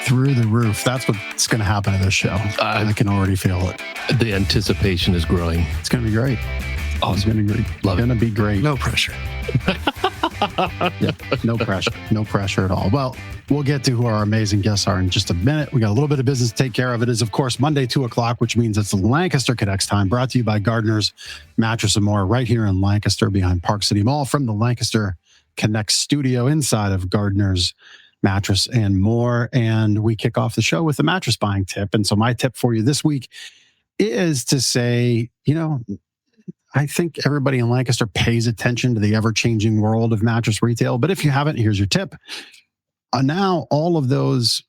through the roof. That's what's going to happen to this show. I can already feel it. The anticipation is growing. It's going to be great. Awesome. It's going to be great. Love it. Going to be great. No pressure. Yeah, no pressure. No pressure at all. Well, we'll get to who our amazing guests are in just a minute. We got a little bit of business to take care of. It is, of course, Monday, 2 o'clock, which means it's Lancaster Connects time, brought to you by Gardner's Mattress and More right here in Lancaster behind Park City Mall from the Lancaster Connects studio inside of Gardner's Mattress and More. And we kick off the show with a mattress buying tip. And so my tip for you this week is to say, I think everybody in Lancaster pays attention to the ever-changing world of mattress retail. But if you haven't, here's your tip. Now, all of those,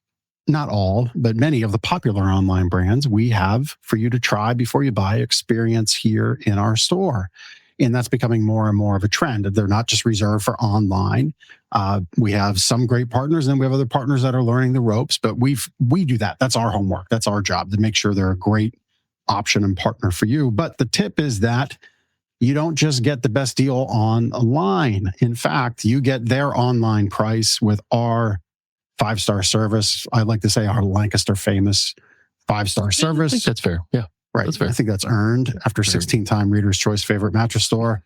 not all, but many of the popular online brands we have for you to try before you buy experience here in our store. And that's becoming more and more of a trend. They're not just reserved for online. We have some great partners, and we have other partners that are learning the ropes, but we do that. That's our homework. That's our job, to make sure they're a great option and partner for you. But the tip is that you don't just get the best deal online. In fact, you get their online price with our 5-star service. I like to say our Lancaster famous 5-star service. I think that's fair. Yeah. Right. That's fair. I think that's earned after 16-time Reader's Choice favorite mattress store.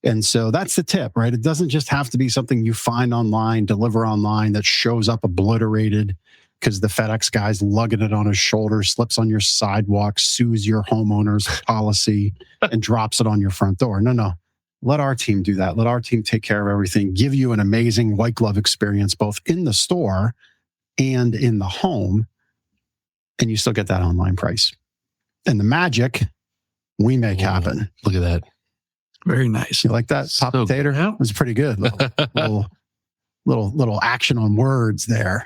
And so that's the tip, right? It doesn't just have to be something you find online, deliver online, that shows up obliterated because the FedEx guy's lugging it on his shoulder, slips on your sidewalk, sues your homeowner's policy, and drops it on your front door. No. Let our team do that. Let our team take care of everything, give you an amazing white glove experience, both in the store and in the home. And you still get that online price. And the magic we make happen. Look at that. Very nice. You like that, Papa Tater? It was pretty good. Little action on words there.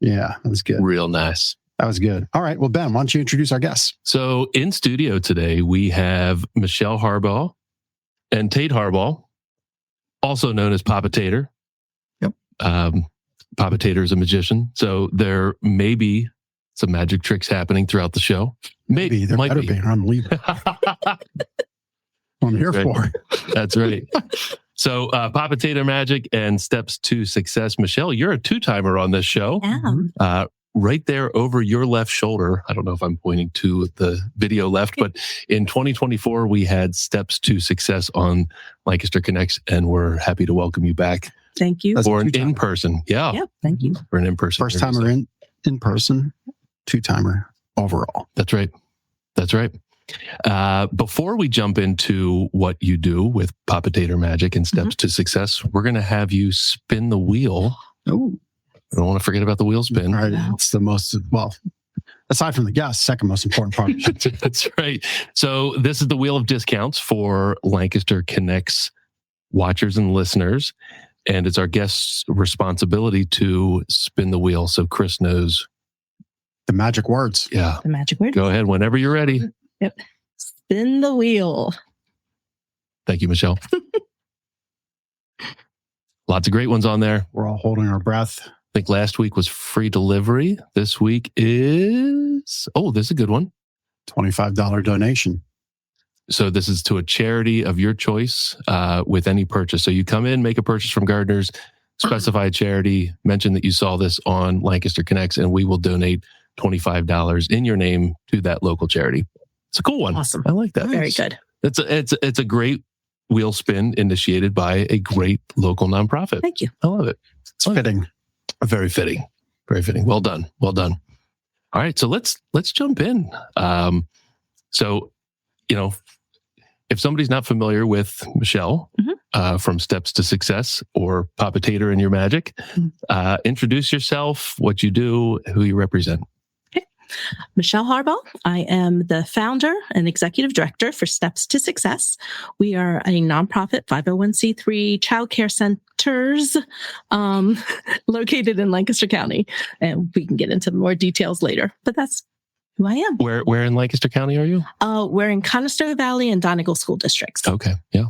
Yeah, that was good. Real nice. That was good. All right. Well, Ben, why don't you introduce our guests? So in studio today, we have Michelle Harbaugh and Tait Harbaugh, also known as Papa Tater. Yep. Papa Tater is a magician. So there may be some magic tricks happening throughout the show. Maybe. There better be. I'm leaving. I'm here for. That's right. So Papa Tater Magic and Steps to Success. Michelle, you're a 2-timer on this show. Yeah. Right there over your left shoulder. I don't know if I'm pointing to the video left, but in 2024, we had Steps to Success on Lancaster Connects, and we're happy to welcome you back. Thank you. For an in-person. Yeah. Yep. Thank you. For an in-person. First timer in person, 2-timer overall. That's right. That's right. Before we jump into what you do with Papa Tater Magic and Steps to Success, we're going to have you spin the wheel. Oh, I don't want to forget about the wheel spin. All right. It's the most, aside from the guest, second most important part. That's right. So this is the wheel of discounts for Lancaster Connects watchers and listeners. And it's our guest's responsibility to spin the wheel so Chris knows the magic words. Yeah. The magic word. Go ahead whenever you're ready. Yep. Spin the wheel. Thank you, Michelle. Lots of great ones on there. We're all holding our breath. I think last week was free delivery. This week is, this is a good one. $25 donation. So this is to a charity of your choice with any purchase. So you come in, make a purchase from Gardner's, specify a charity, mention that you saw this on Lancaster Connects, and we will donate $25 in your name to that local charity. It's a cool one. Awesome. I like that. Very good. It's a great wheel spin initiated by a great local nonprofit. Thank you. I love it. It's fitting. Very fitting. Very fitting. Well done. Well done. All right. So let's jump in. If somebody's not familiar with Michelle from Steps to Success or Papa Tater and Your Magic, introduce yourself, what you do, who you represent. Okay. Michelle Harbaugh. I am the founder and executive director for Steps to Success. We are a nonprofit 501c3 childcare centers located in Lancaster County. And we can get into more details later, but that's who I am. Where in Lancaster County are you? We're in Conestoga Valley and Donegal school districts. Okay. Yeah.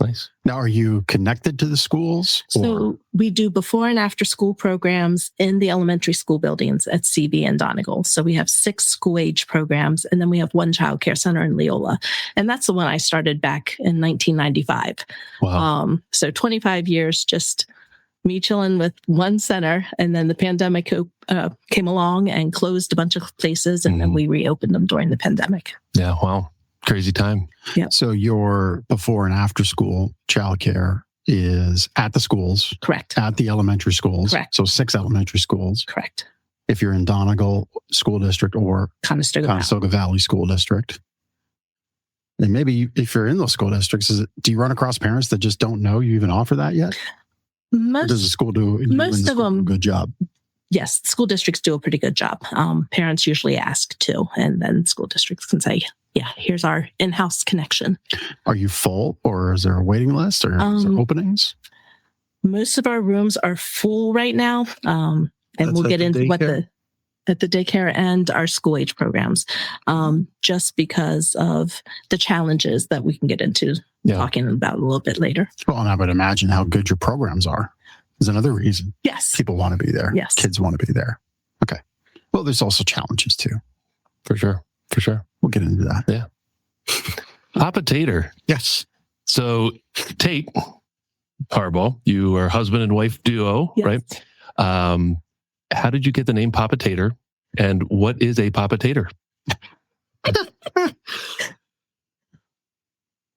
Nice. Now, are you connected to the schools? So we do before and after school programs in the elementary school buildings at CB and Donegal. So we have 6 school age programs, and then we have 1 child care center in Leola. And that's the one I started back in 1995. Wow. So 25 years just me chilling with one center, and then the pandemic came along and closed a bunch of places, and then we reopened them during the pandemic. Yeah, wow. Crazy time. Yeah. So your before and after school childcare is at the schools, Correct. at the elementary schools. Correct. So 6 elementary schools. Correct. If you're in Donegal School District or Conestoga Valley School District. And maybe if you're in those school districts, do you run across parents that just don't know you even offer that yet? Or does the school do a good job? Yes, school districts do a pretty good job. Parents usually ask too, and then school districts can say, yeah, here's our in-house connection. Are you full, or is there a waiting list, or is there openings? Most of our rooms are full right now. And we'll get into at the daycare and our school age programs, just because of the challenges that we can get into talking about a little bit later. Well, and I would imagine how good your programs are is another reason. Yes. People want to be there. Yes. Kids want to be there. Okay. Well, there's also challenges too. For sure. We'll get into that. Yeah. Papa Tater. Yes. So Tait Harbaugh, you are husband and wife duo, right? How did you get the name Papa Tater, and what is a Papa Tater?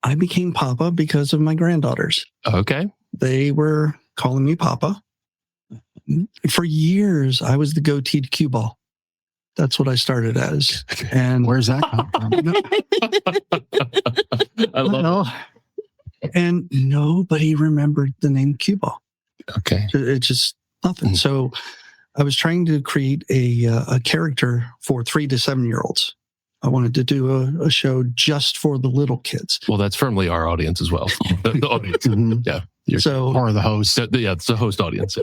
I became Papa because of my granddaughters. Okay. They were calling me Papa. For years, I was the goateed cue ball. That's what I started as. And where's that come from? I love it. And nobody remembered the name cue ball. Okay. It's just nothing. So I was trying to create a character for 3 to 7 year olds. I wanted to do a show just for the little kids. Well, that's firmly our audience as well. The audience. Yeah. Or the host. Yeah, it's the host audience.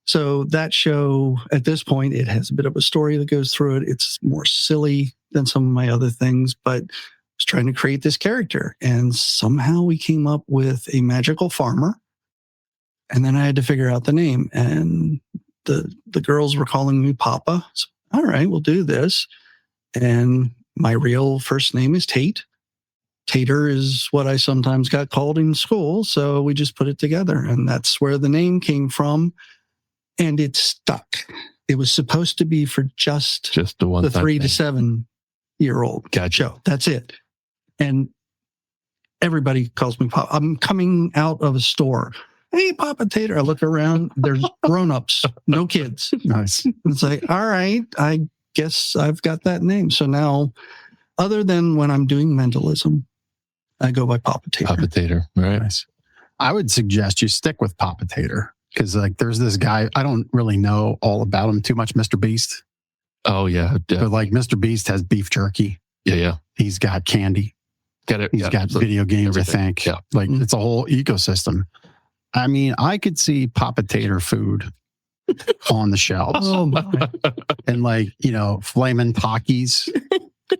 So that show, at this point, it has a bit of a story that goes through it. It's more silly than some of my other things, but I was trying to create this character. And somehow we came up with a magical farmer. And then I had to figure out the name. And the girls were calling me Papa. So, all right, we'll do this. And my real first name is Tait. Tater is what I sometimes got called in school. So we just put it together. And that's where the name came from. And it stuck. It was supposed to be for just the 3 to 7 year old show. That's it. And everybody calls me Papa. I'm coming out of a store. Hey, Papa Tater. I look around. There's grown-ups, no kids. Nice. It's like, all right, I guess I've got that name. So now, other than when I'm doing mentalism, I go by Papa Tater. Papa Tater. All right. Nice. I would suggest you stick with Papa Tater. Because there's this guy, I don't really know all about him too much, Mr. Beast. Oh, yeah. But Mr. Beast has beef jerky. Yeah. He's got candy. He's got video games, everything. I think. Yeah. It's a whole ecosystem. I mean, I could see Papa Tater food on the shelves. Oh, my. And flaming Takis.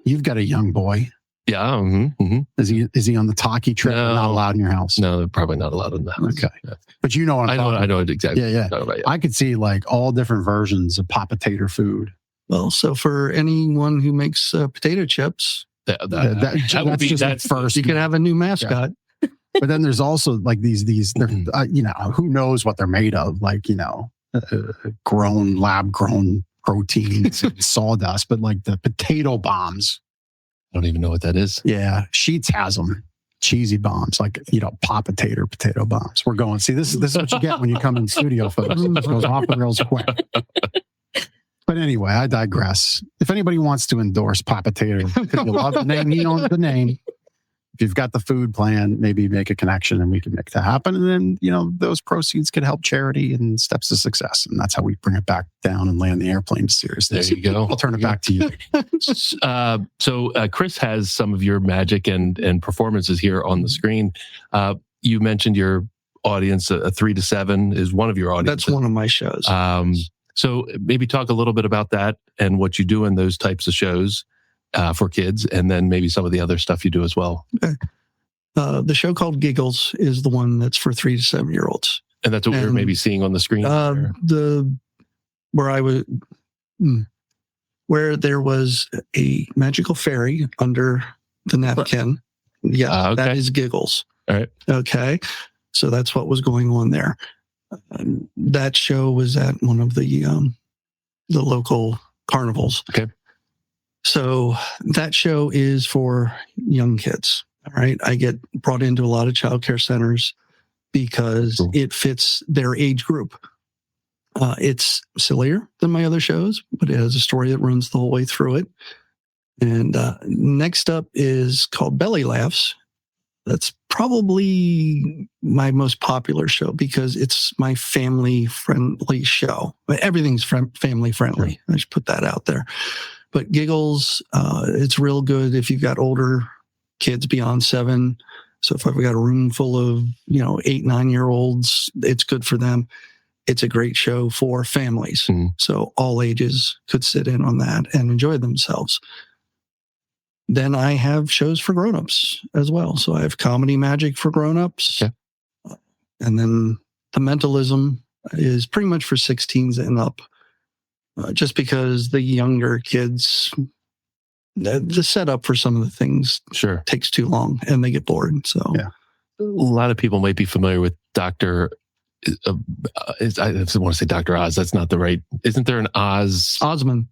You've got a young boy. Yeah. Mm-hmm. Is he on the Taki trip? No, not allowed in your house? No, they're probably not allowed in the house. Okay. Yeah. But you know what I'm talking about. I know it exactly. Yeah. I could see all different versions of Papa Tater food. Well, so for anyone who makes potato chips, that would be that first. You could have a new mascot. Yeah. But then there's also these who knows what they're made of, lab grown proteins and sawdust, but the potato bombs. I don't even know what that is. Yeah. Sheetz has them. Cheesy bombs, Papa Tater potato bombs. We're going, see, this is what you get when you come in studio, folks. It goes off the rails quick. But anyway, I digress. If anybody wants to endorse Papa Tater, because you love the name, he owns the name. If you've got the food plan, maybe make a connection and we can make that happen. And then, those proceeds could help charity and Steps to Success. And that's how we bring it back down and land the airplane seriously. There you go. I'll turn it back to you. So Chris has some of your magic and performances here on the screen. You mentioned your audience, 3 to 7 is one of your audiences. That's one of my shows. So maybe talk a little bit about that and what you do in those types of shows. For kids, and then maybe some of the other stuff you do as well. Okay. The show called Giggles is the one that's for 3 to 7 year olds. And that's what we're maybe seeing on the screen? Where there was a magical fairy under the napkin. Yeah, okay. That is Giggles. All right. Okay. So that's what was going on there. That show was at one of the local carnivals. Okay. So that show is for young kids. All right. I get brought into a lot of childcare centers because it fits their age group. It's sillier than my other shows, but it has a story that runs the whole way through it. And next up is called Belly Laughs. That's probably my most popular show because it's my family-friendly show. Everything's family-friendly. I should put that out there. But Giggles, it's real good if you've got older kids beyond 7. So if I've got a room full of, 8, 9-year-olds, it's good for them. It's a great show for families. So all ages could sit in on that and enjoy themselves. Then I have shows for grownups as well. So I have Comedy Magic for grownups. Okay. And then the Mentalism is pretty much for 16s and up. Just because the younger kids, the setup for some of the things takes too long and they get bored. So a lot of people might be familiar with Dr. I want to say Dr. Oz. That's not the right. Isn't there an Oz? Osmond.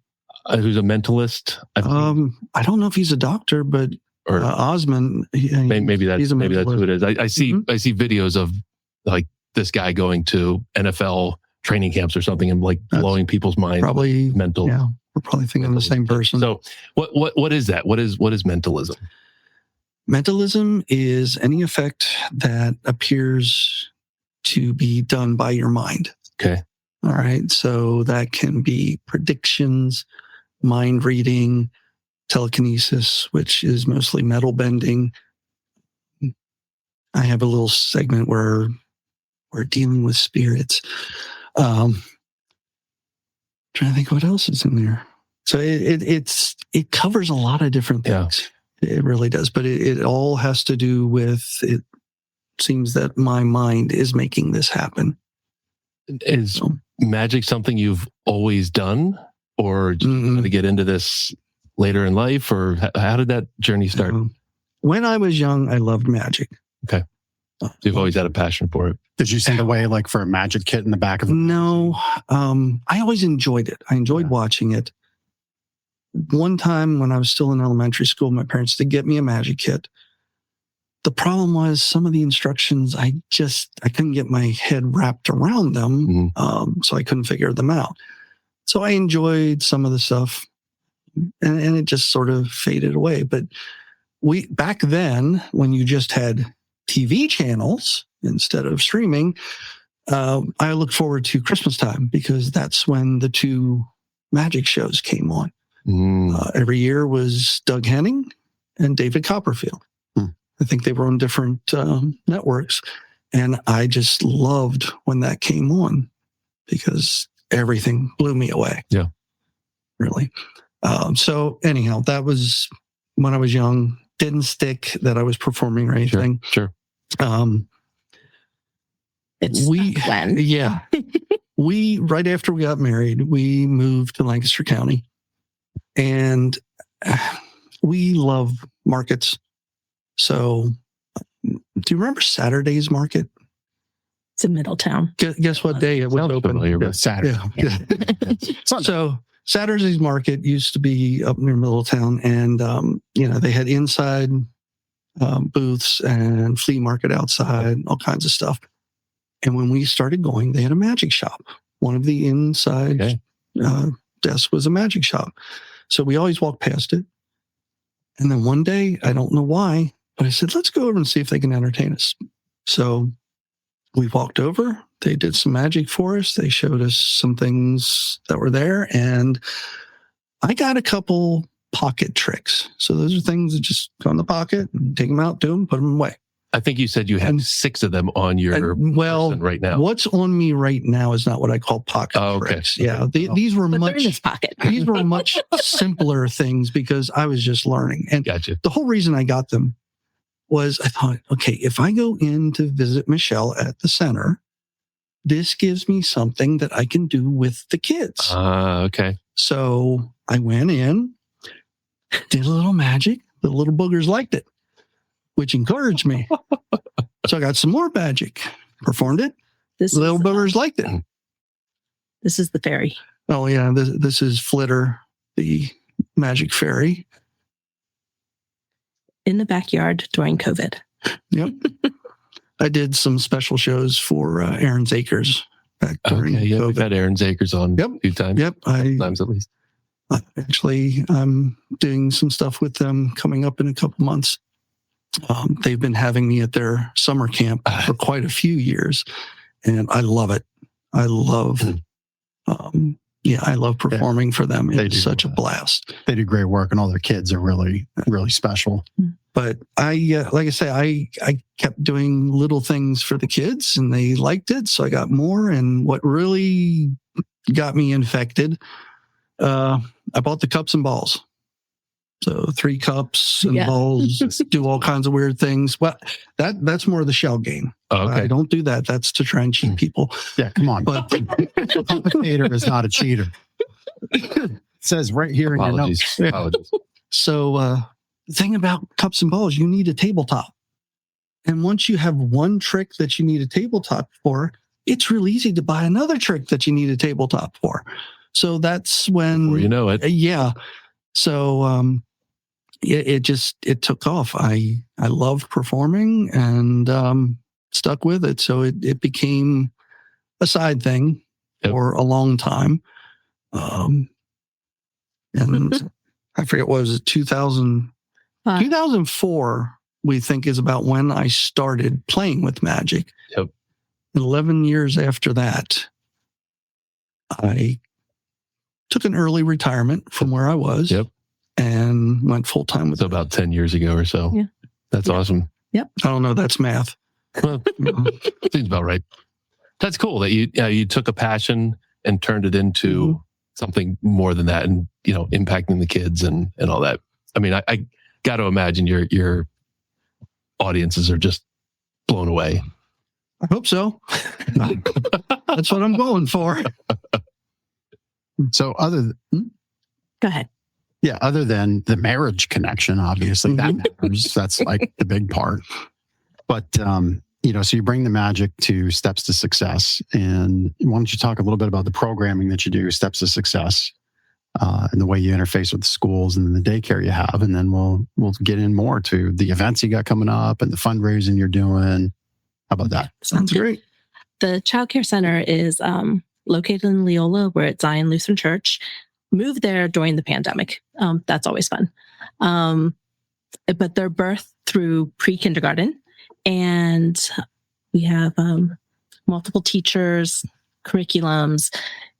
Who's a mentalist? I don't know if he's a doctor, but Osmond. Maybe that's who it is. I see videos of like this guy going to NFL training camps or something and like blowing people's minds. Probably mental. Yeah, we're probably thinking of the same person. So what is that? What is mentalism? Mentalism is any effect that appears to be done by your mind. Okay. All right. So that can be predictions, mind reading, telekinesis, which is mostly metal bending. I have a little segment where we're dealing with spirits. Trying to think what else is in there. So it covers a lot of different things. It really does. But it all has to do with, it seems that my mind is making this happen. Is magic something you've always done, or did you want to get into this later in life, or how did that journey start? When I was young, I loved magic. Okay. So you've always had a passion for it. Did you send away like for a magic kit in the back of it? No. I always enjoyed it. I enjoyed watching it. One time when I was still in elementary school, my parents did get me a magic kit. The problem was some of the instructions, I couldn't get my head wrapped around them. So I couldn't figure them out. So I enjoyed some of the stuff and it just sort of faded away. But back then, when you just had TV channels instead of streaming, I looked forward to Christmas time because that's when the 2 magic shows came on. Every year was Doug Henning and David Copperfield. I think they were on different networks. And I just loved when that came on because everything blew me away. Yeah. Really. So anyhow, that was when I was young. Didn't stick that I was performing or anything. Sure. We, right after we got married, we moved to Lancaster County. And we love markets. So, do you remember Saturday's Market? It's in Middletown. Guess what day it was open? Saturday. Yeah. So, Saturday's Market used to be up near Middletown, and they had inside booths and flea market outside, all kinds of stuff. And when we started going, they had a magic shop. One of the inside desks was a magic shop. So we always walked past it. And then one day, I don't know why, but I said, let's go over and see if they can entertain us. So we walked over. They did some magic for us. They showed us some things that were there. And I got a couple pocket tricks. So those are things that just go in the pocket, and take them out, do them, put them away. I think you said you have 6 of them on your person right now. What's on me right now is not what I call pocket tricks. Yeah, these were these were much simpler things because I was just learning. And the whole reason I got them was I thought, okay, if I go in to visit Michelle at the center, this gives me something that I can do with the kids. Okay. So I went in, did a little magic. The little boogers liked it, which encouraged me. So I got some more magic, performed it, Little boomers liked it. This is the fairy. Oh yeah, this is Flitter, the magic fairy. In the backyard during COVID. Yep. I did some special shows for Aaron's Acres back during COVID. We've had Aaron's Acres on a few times. Yep. Times at least. Actually, I'm doing some stuff with them coming up in a couple months. They've been having me at their summer camp for quite a few years, and I love it. I love, I love performing for them. It's such a blast. They do great work, and all their kids are really, really special. But like I say, I kept doing little things for the kids, and they liked it, so I got more. And what really got me infected, I bought the cups and balls. So 3 cups and balls, do all kinds of weird things. Well, that's more of the shell game. Oh, okay. I don't do that. That's to try and cheat people. Yeah, come on. But Papa Tater is not a cheater. It says right here in your notes. Apologies. So the thing about cups and balls, you need a tabletop. And once you have one trick that you need a tabletop for, it's real easy to buy another trick that you need a tabletop for. So that's when... Before you know it. Yeah. So it took off. I loved performing and stuck with it. So it became a side thing for a long time. And I forget what was it, 2004, we think is about when I started playing with magic. Yep. 11 years after that, I took an early retirement from where I was. Yep. And went full time with it. About 10 years ago or so. Yeah. That's awesome. Yep. I don't know. That's math. Well, seems about right. That's cool that you took a passion and turned it into something more than that, and impacting the kids and all that. I mean, I got to imagine your audiences are just blown away. I hope so. That's what I'm going for. So Go ahead. Yeah, other than the marriage connection, obviously, that matters. That's like the big part. But, so you bring the magic to Steps to Success. And why don't you talk a little bit about the programming that you do, Steps to Success, and the way you interface with the schools and the daycare you have. And then we'll get in more to the events you got coming up and the fundraising you're doing. How about that? Sounds great. The Child Care Center is located in Leola. We're at Zion Lutheran Church. Moved there during the pandemic. That's always fun. But they're birthed through pre-kindergarten, and we have multiple teachers, curriculums.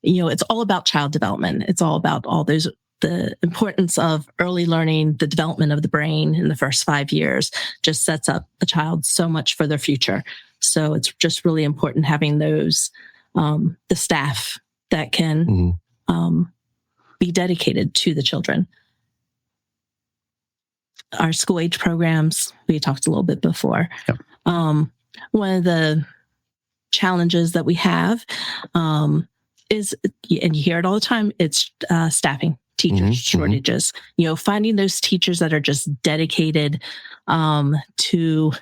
It's all about child development. It's all about the importance of early learning, the development of the brain in the first 5 years just sets up the child so much for their future. So it's just really important having those, the staff that can, be dedicated to the children. Our school age programs, we talked a little bit before. Yep. One of the challenges that we have is, and you hear it all the time, it's staffing, teachers shortages. Finding those teachers that are just dedicated to,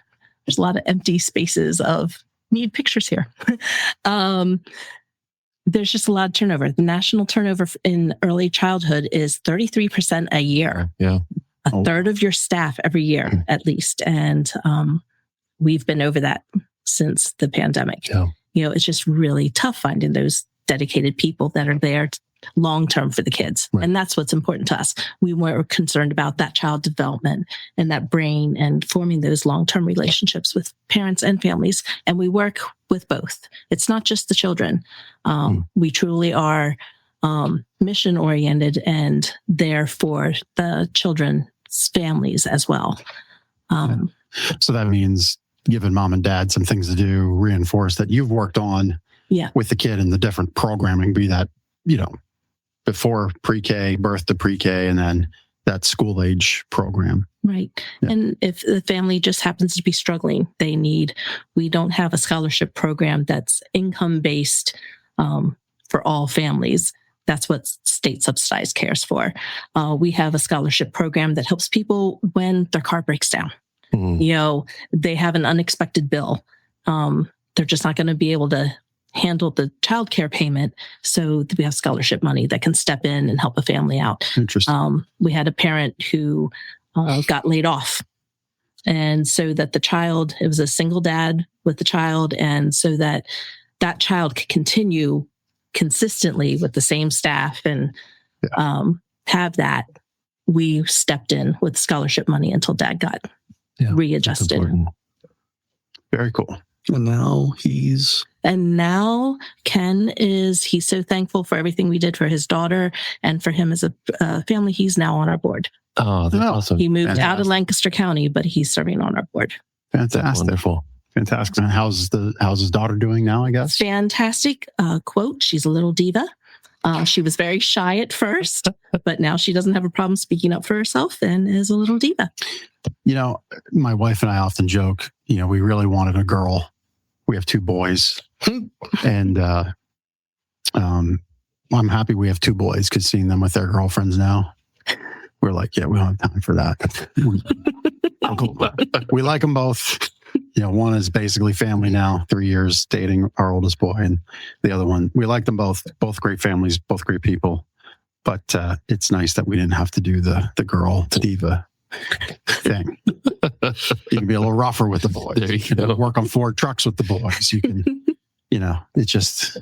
there's a lot of empty spaces of need pictures here. There's just a lot of turnover. The national turnover in early childhood is 33% a year. Yeah. A third of your staff every year, at least. And we've been over that since the pandemic. Yeah. It's just really tough finding those dedicated people that are there long-term for the kids. Right. And that's what's important to us. We were concerned about that child development and that brain and forming those long-term relationships with parents and families. And we work with both. It's not just the children. We truly are mission-oriented and there for the children's families as well. So that means giving mom and dad some things to do, reinforce that you've worked on with the kid and the different programming, be that, before pre-K, birth to pre-K, and then that school age program. Right. Yeah. And if the family just happens to be struggling, we don't have a scholarship program that's income-based for all families. That's what state subsidized care is for. We have a scholarship program that helps people when their car breaks down. They have an unexpected bill. They're just not going to be able to handled the childcare payment so that we have scholarship money that can step in and help a family out. Interesting. We had a parent who got laid off. And so that it was a single dad with the child. And so that child could continue consistently with the same staff and have that, we stepped in with scholarship money until dad got readjusted. Very cool. And now Ken he's so thankful for everything we did for his daughter and for him as a family. He's now on our board. Oh, that's awesome. He moved out of Lancaster County, but he's serving on our board. Fantastic. That's wonderful. Fantastic. And how's his daughter doing now, I guess? Fantastic. Quote, she's a little diva. She was very shy at first, but now she doesn't have a problem speaking up for herself and is a little diva. My wife and I often joke, we really wanted a girl. We have 2 boys. And I'm happy we have 2 boys because seeing them with their girlfriends now, we're like, we don't have time for that. We like them both. One is basically family now, 3 years dating our oldest boy. And the other one, we like them both great families, both great people. But it's nice that we didn't have to do the girl diva thing. You can be a little rougher with the boys. There you go. Work on Ford trucks with the boys. You can, it just,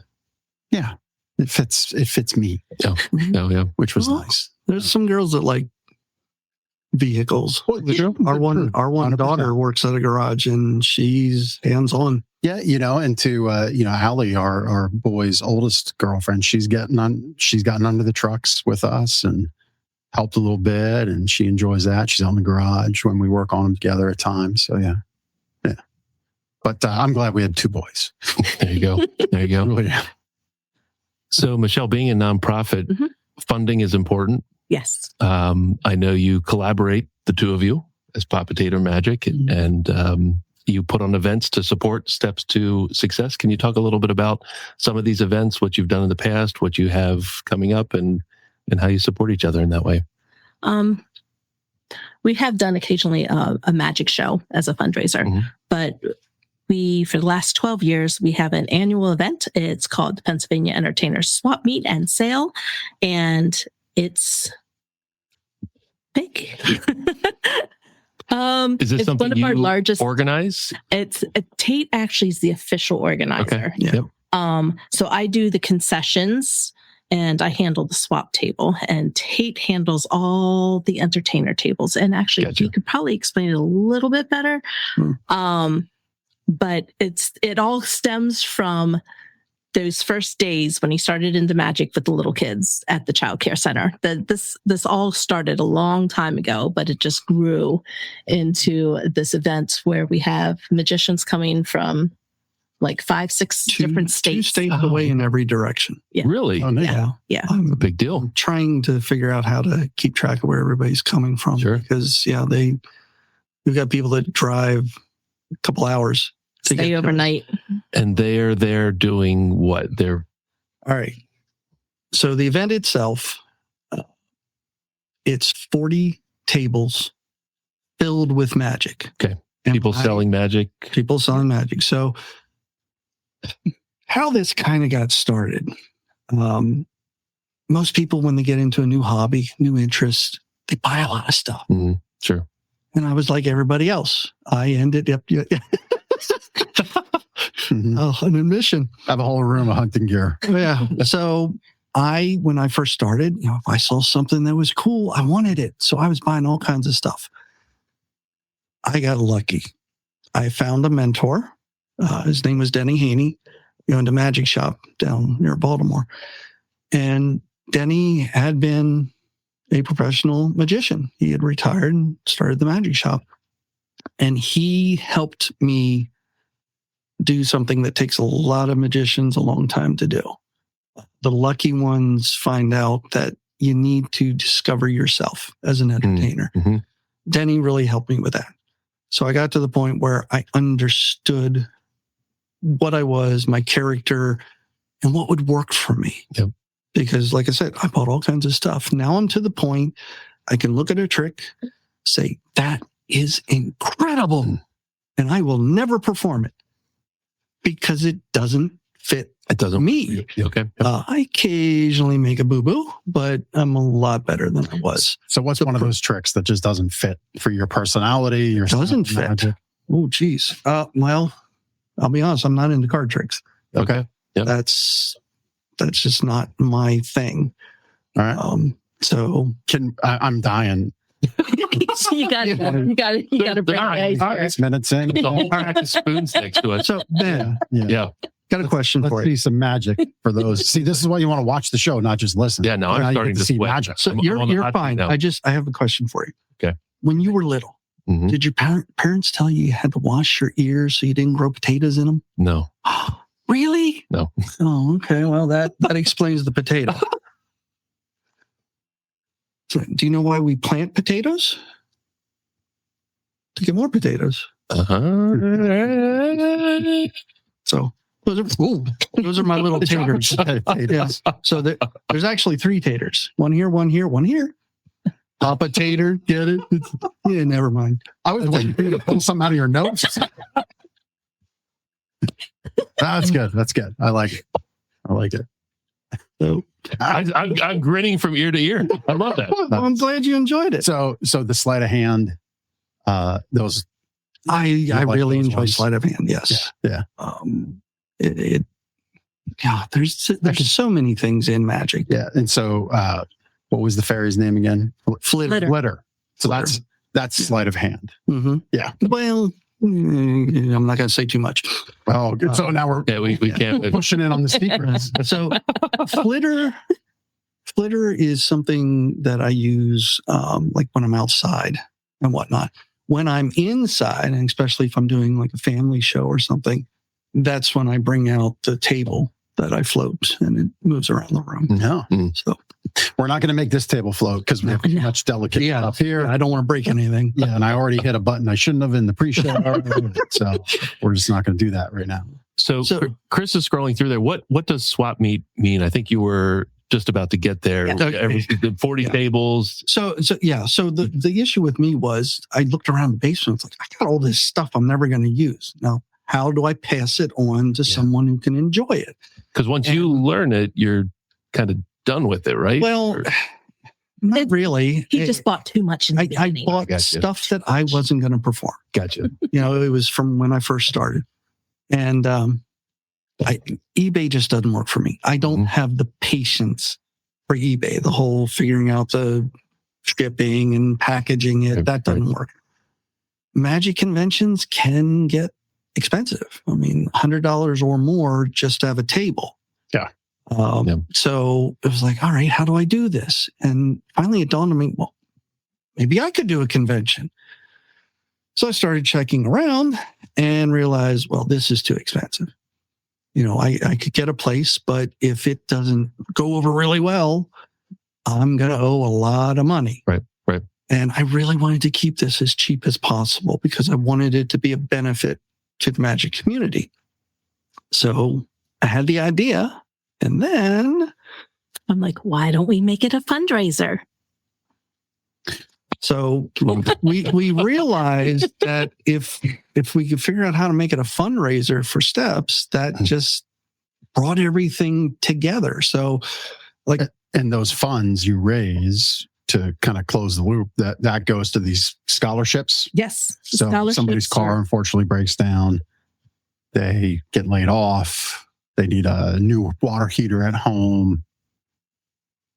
it fits me. Yeah. Which was nice. There's some girls that like vehicles. Our one daughter works at a garage and she's hands-on. Yeah, and to Allie, our boy's oldest girlfriend, she's gotten under the trucks with us and helped a little bit, and she enjoys that. She's on the garage when we work on them together at times. So yeah. But I'm glad we had 2 boys. There you go. Really. So Michelle, being a nonprofit, funding is important. Yes. I know you collaborate, the 2 of you, as Papa Tater Magic, and you put on events to support Steps to Success. Can you talk a little bit about some of these events, what you've done in the past, what you have coming up, and how you support each other in that way? We have done occasionally a magic show as a fundraiser, but for the last 12 years, we have an annual event. It's called the Pennsylvania Entertainers Swap Meet and Sale, and it's big. Is this something one of you our largest organize? It's Tait actually is the official organizer. Okay. Yep. So I do the concessions and I handle the swap table, and Tait handles all the entertainer tables. And actually, Gotcha. You could probably explain it a little bit better. But it all stems from those first days when he started into magic with the little kids at the child care center. This all started a long time ago, but it just grew into this event where we have magicians coming from like 5, 6 different states. 2 states away in every direction. Yeah. Really? Oh, no. Yeah. A big deal. I'm trying to figure out how to keep track of where everybody's coming from. Sure. Because we've got people that drive a couple hours to Stay get overnight. And they're there doing what? All right. So the event itself, it's 40 tables filled with magic. Okay. People selling magic. People selling magic. So how this kind of got started, most people, when they get into a new hobby, new interest, they buy a lot of stuff. Sure. And I was like everybody else. I ended up an admission. I have a whole room of hunting gear. Yeah. So when I first started, if I saw something that was cool, I wanted it. So I was buying all kinds of stuff. I got lucky. I found a mentor. His name was Denny Haney. He owned a magic shop down near Baltimore. And Denny had been a professional magician. He had retired and started the magic shop. And he helped me do something that takes a lot of magicians a long time to do. The lucky ones find out that you need to discover yourself as an entertainer. Denny really helped me with that. So I got to the point where I understood what I was, my character, and what would work for me. Yep. Because like I said, I bought all kinds of stuff. Now I'm to the point I can look at a trick, say, that is incredible. And I will never perform it because it doesn't fit It doesn't me. Okay. I occasionally make a boo-boo, but I'm a lot better than I was. So what's one of those tricks that just doesn't fit for your personality? Your Doesn't style, fit. magic? Oh, geez. Well, I'll be honest. I'm not into card tricks. Okay. Yep. That's just not my thing. All right. So I'm dying. you got it. You got it. You got to bring the ice here. 6 minutes in. There's a whole rack of spoons next to us. So Ben, Yeah. got a question Let's for you. see some magic for those. See, this is why you want to watch the show, not just listen. Yeah, no, I'm Now you starting get to see sweat. magic. So I'm on the you're hot seat fine. now. I have a question for you. Okay. When you were little, Mhm. did your parents tell you had to wash your ears so you didn't grow potatoes in them? No. Really? No. Oh, okay. Well, that explains the potato. So, do you know why we plant potatoes? To get more potatoes. Uh-huh. So those are my little taters. Yeah. So there's actually 3 taters. One here, one here, one here. Papa Tater, get it? Yeah, never mind. I was waiting for you to pull something out of your notes. That's good. That's good. I like it. I like it. So I'm grinning from ear to ear. I love that. well, I'm glad you enjoyed it. So the sleight of hand, those. I like really those enjoy ones? sleight of hand. Yes. Yeah. There's so many things in magic. Yeah. And so, what was the fairy's name again? Flitter. Flitter. So Flitter. that's sleight of hand. Mm-hmm. Yeah. Well, I'm not going to say too much. Oh, good. So now we're Yeah, we can't. pushing in on the secrets. So flitter is something that I use like when I'm outside and whatnot. When I'm inside, and especially if I'm doing like a family show or something, that's when I bring out the table that I float and it moves around the room. No, So we're not going to make this table float because we have too much delicate stuff here. I don't want to break anything. Yeah, and I already hit a button I shouldn't have in the pre-show. So we're just not going to do that right now. So Chris is scrolling through there. What does swap meet mean? I think you were just about to get there. Yeah. The 40 tables. So the issue with me was I looked around the basement. It's like, I got all this stuff I'm never going to use. Now, how do I pass it on to someone who can enjoy it? Because once you learn it, you're kind of done with it, right? Well, not really. He just bought too much in the I beginning. bought Gotcha. stuff that I wasn't going to perform. Gotcha. It was from when I first started. And eBay just doesn't work for me. I don't have the patience for eBay, the whole figuring out the shipping and packaging it. That doesn't work. Magic conventions can get expensive. I mean, $100 or more just to have a table. Yeah. So it was like, all right, how do I do this? And finally it dawned on me, well, maybe I could do a convention. So I started checking around and realized, well, this is too expensive. I could get a place, but if it doesn't go over really well, I'm going to owe a lot of money. Right. And I really wanted to keep this as cheap as possible because I wanted it to be a benefit to the magic community. So I had the idea, and then I'm like, why don't we make it a fundraiser? So we realized that if we could figure out how to make it a fundraiser for Steps, that just brought everything together. So and those funds you raise to kind of close the loop, that goes to these scholarships. Yes. So somebody's car unfortunately breaks down. They get laid off. They need a new water heater at home.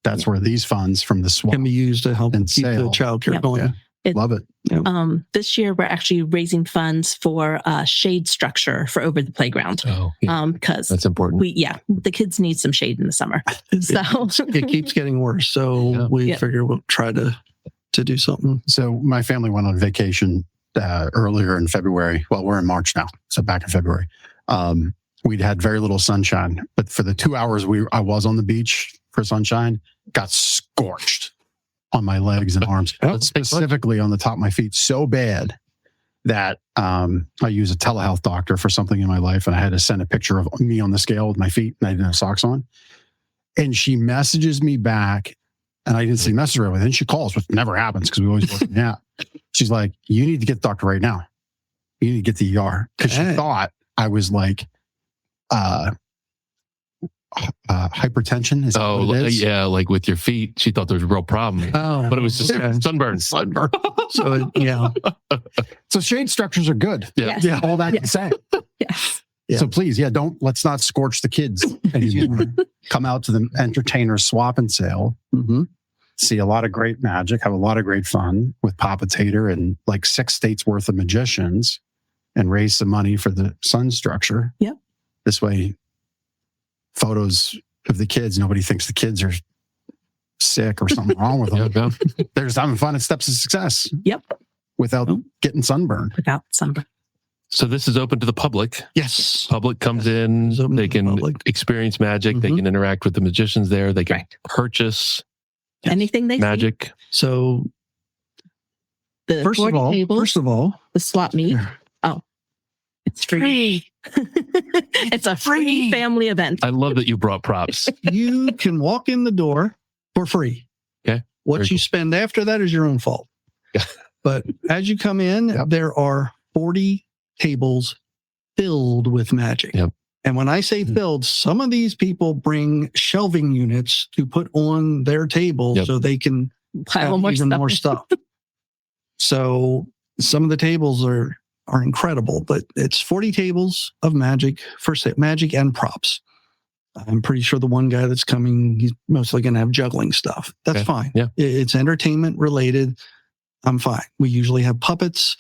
That's where these funds from the swap can be used to help and keep the sale. child care going. Love it. This year, we're actually raising funds for a shade structure for over the playground. Oh, yeah. Because that's important. The kids need some shade in the summer. So It keeps getting worse. So we figure we'll try to do something. So my family went on vacation earlier in February. Well, we're in March now. So back in February, we'd had very little sunshine, but for the 2 hours I was on the beach for sunshine, got scorched on my legs and arms, specifically on the top of my feet, so bad that I use a telehealth doctor for something in my life, and I had to send a picture of me on the scale with my feet, and I didn't have socks on. And she messages me back, and I didn't see message her with. And she calls, which never happens because we always work in out. She's like, "You need to get the doctor right now. You need to get the ER," because she thought I was like hypertension. Is that what it is? Yeah, like with your feet. She thought there was a real problem, Oh, but it was just okay. sunburn. So yeah. So shade structures are good. Yeah. Yeah. All that to say. Yes. Yeah. So please, let's not scorch the kids anymore. Come out to the entertainers swap and sale. Mm-hmm. See a lot of great magic, have a lot of great fun with Papa Tater and like 6 states worth of magicians, and raise some money for the sun structure. Yep. This way, photos of the kids, nobody thinks the kids are sick or something wrong with them. Yeah. They're just having fun at Steps of Success. Yep. Without getting sunburned. Without sunburn. So this is open to the public. Yes. Public comes in, It's open they to the can public. experience magic, they Mhm. can interact with the magicians there, they can Right. purchase Anything they see. magic. So The first board tables, of all, the slot meet. Oh, it's free. It's a free family event. I love that you brought props. you can walk in the door for free. Okay. What Very you cool. spend after that is your own fault. Yeah. But as you come in, Yep. there are 40 tables filled with magic. Yep. And when I say filled, some of these people bring shelving units to put on their table Yep. so they can Pile have more even stuff. more stuff. So some of the tables are incredible, but it's 40 tables of magic for magic and props. I'm pretty sure the one guy that's coming, he's mostly going to have juggling stuff. That's Okay. fine. Yeah. It's entertainment related. I'm fine. We usually have puppets,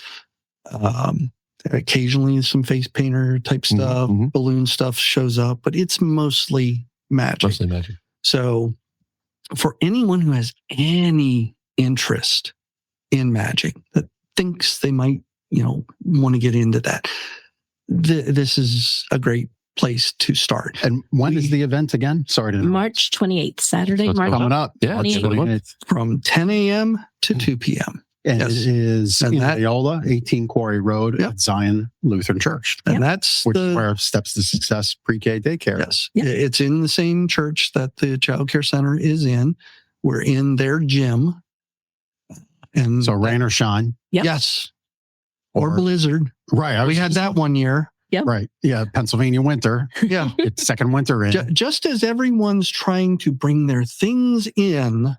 occasionally some face painter type stuff, Mhm. balloon stuff shows up, but it's mostly magic. Mostly magic. So for anyone who has any interest in magic that thinks they might, want to get into that, this is a great place to start. And when is the event again? Sorry to interrupt. March 28th, Saturday, So it's March. Coming up. Yeah, March it's another month. 28th. From 10 a.m. to 2 p.m. And Yes. it is And in that- Loyola, 18 Quarry Road Yep. at Zion Lutheran Church, And that's which is where Steps to Success pre-K daycare. yes, Yeah. it's in the same church that the child care center is in. We're in their gym. And So rain or shine. Yep. yes, or blizzard. Right. We had that one year. Right. Yeah. Pennsylvania winter. Yeah. It's second winter in. Just as everyone's trying to bring their things in,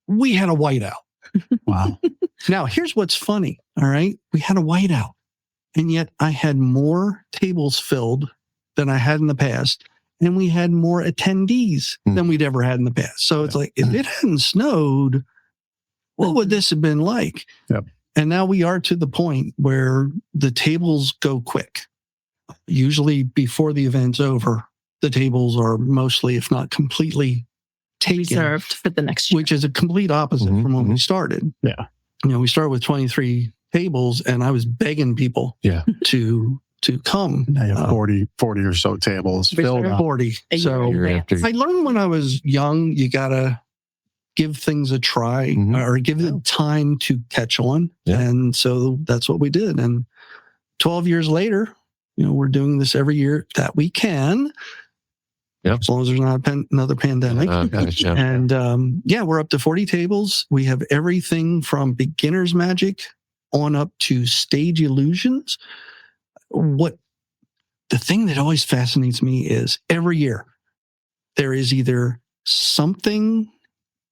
we had a whiteout. Wow. Now, here's what's funny. All right. We had a whiteout, and yet I had more tables filled than I had in the past. And we had more attendees than we'd ever had in the past. So it's like, if it hadn't snowed, what would this have been like? Yep. And now we are to the point where the tables go quick. Usually before the event's over, the tables are mostly, if not completely, taken, Reserved for the next year. which is a complete opposite Mhm, from when we mhm. started. Yeah. We started with 23 tables, and I was begging people Yeah. to come. They have 40 or so tables filled Reserve. up. 40. A year So Year in after. I learned when I was young, you got to give things a try Mhm. or give it time to catch on. Yeah. And so that's what we did. And 12 years later, we're doing this every year that we can. Yep. As long as there's not another pandemic. Yeah. And we're up to 40 tables. We have everything from beginner's magic on up to stage illusions. The thing that always fascinates me is every year there is either something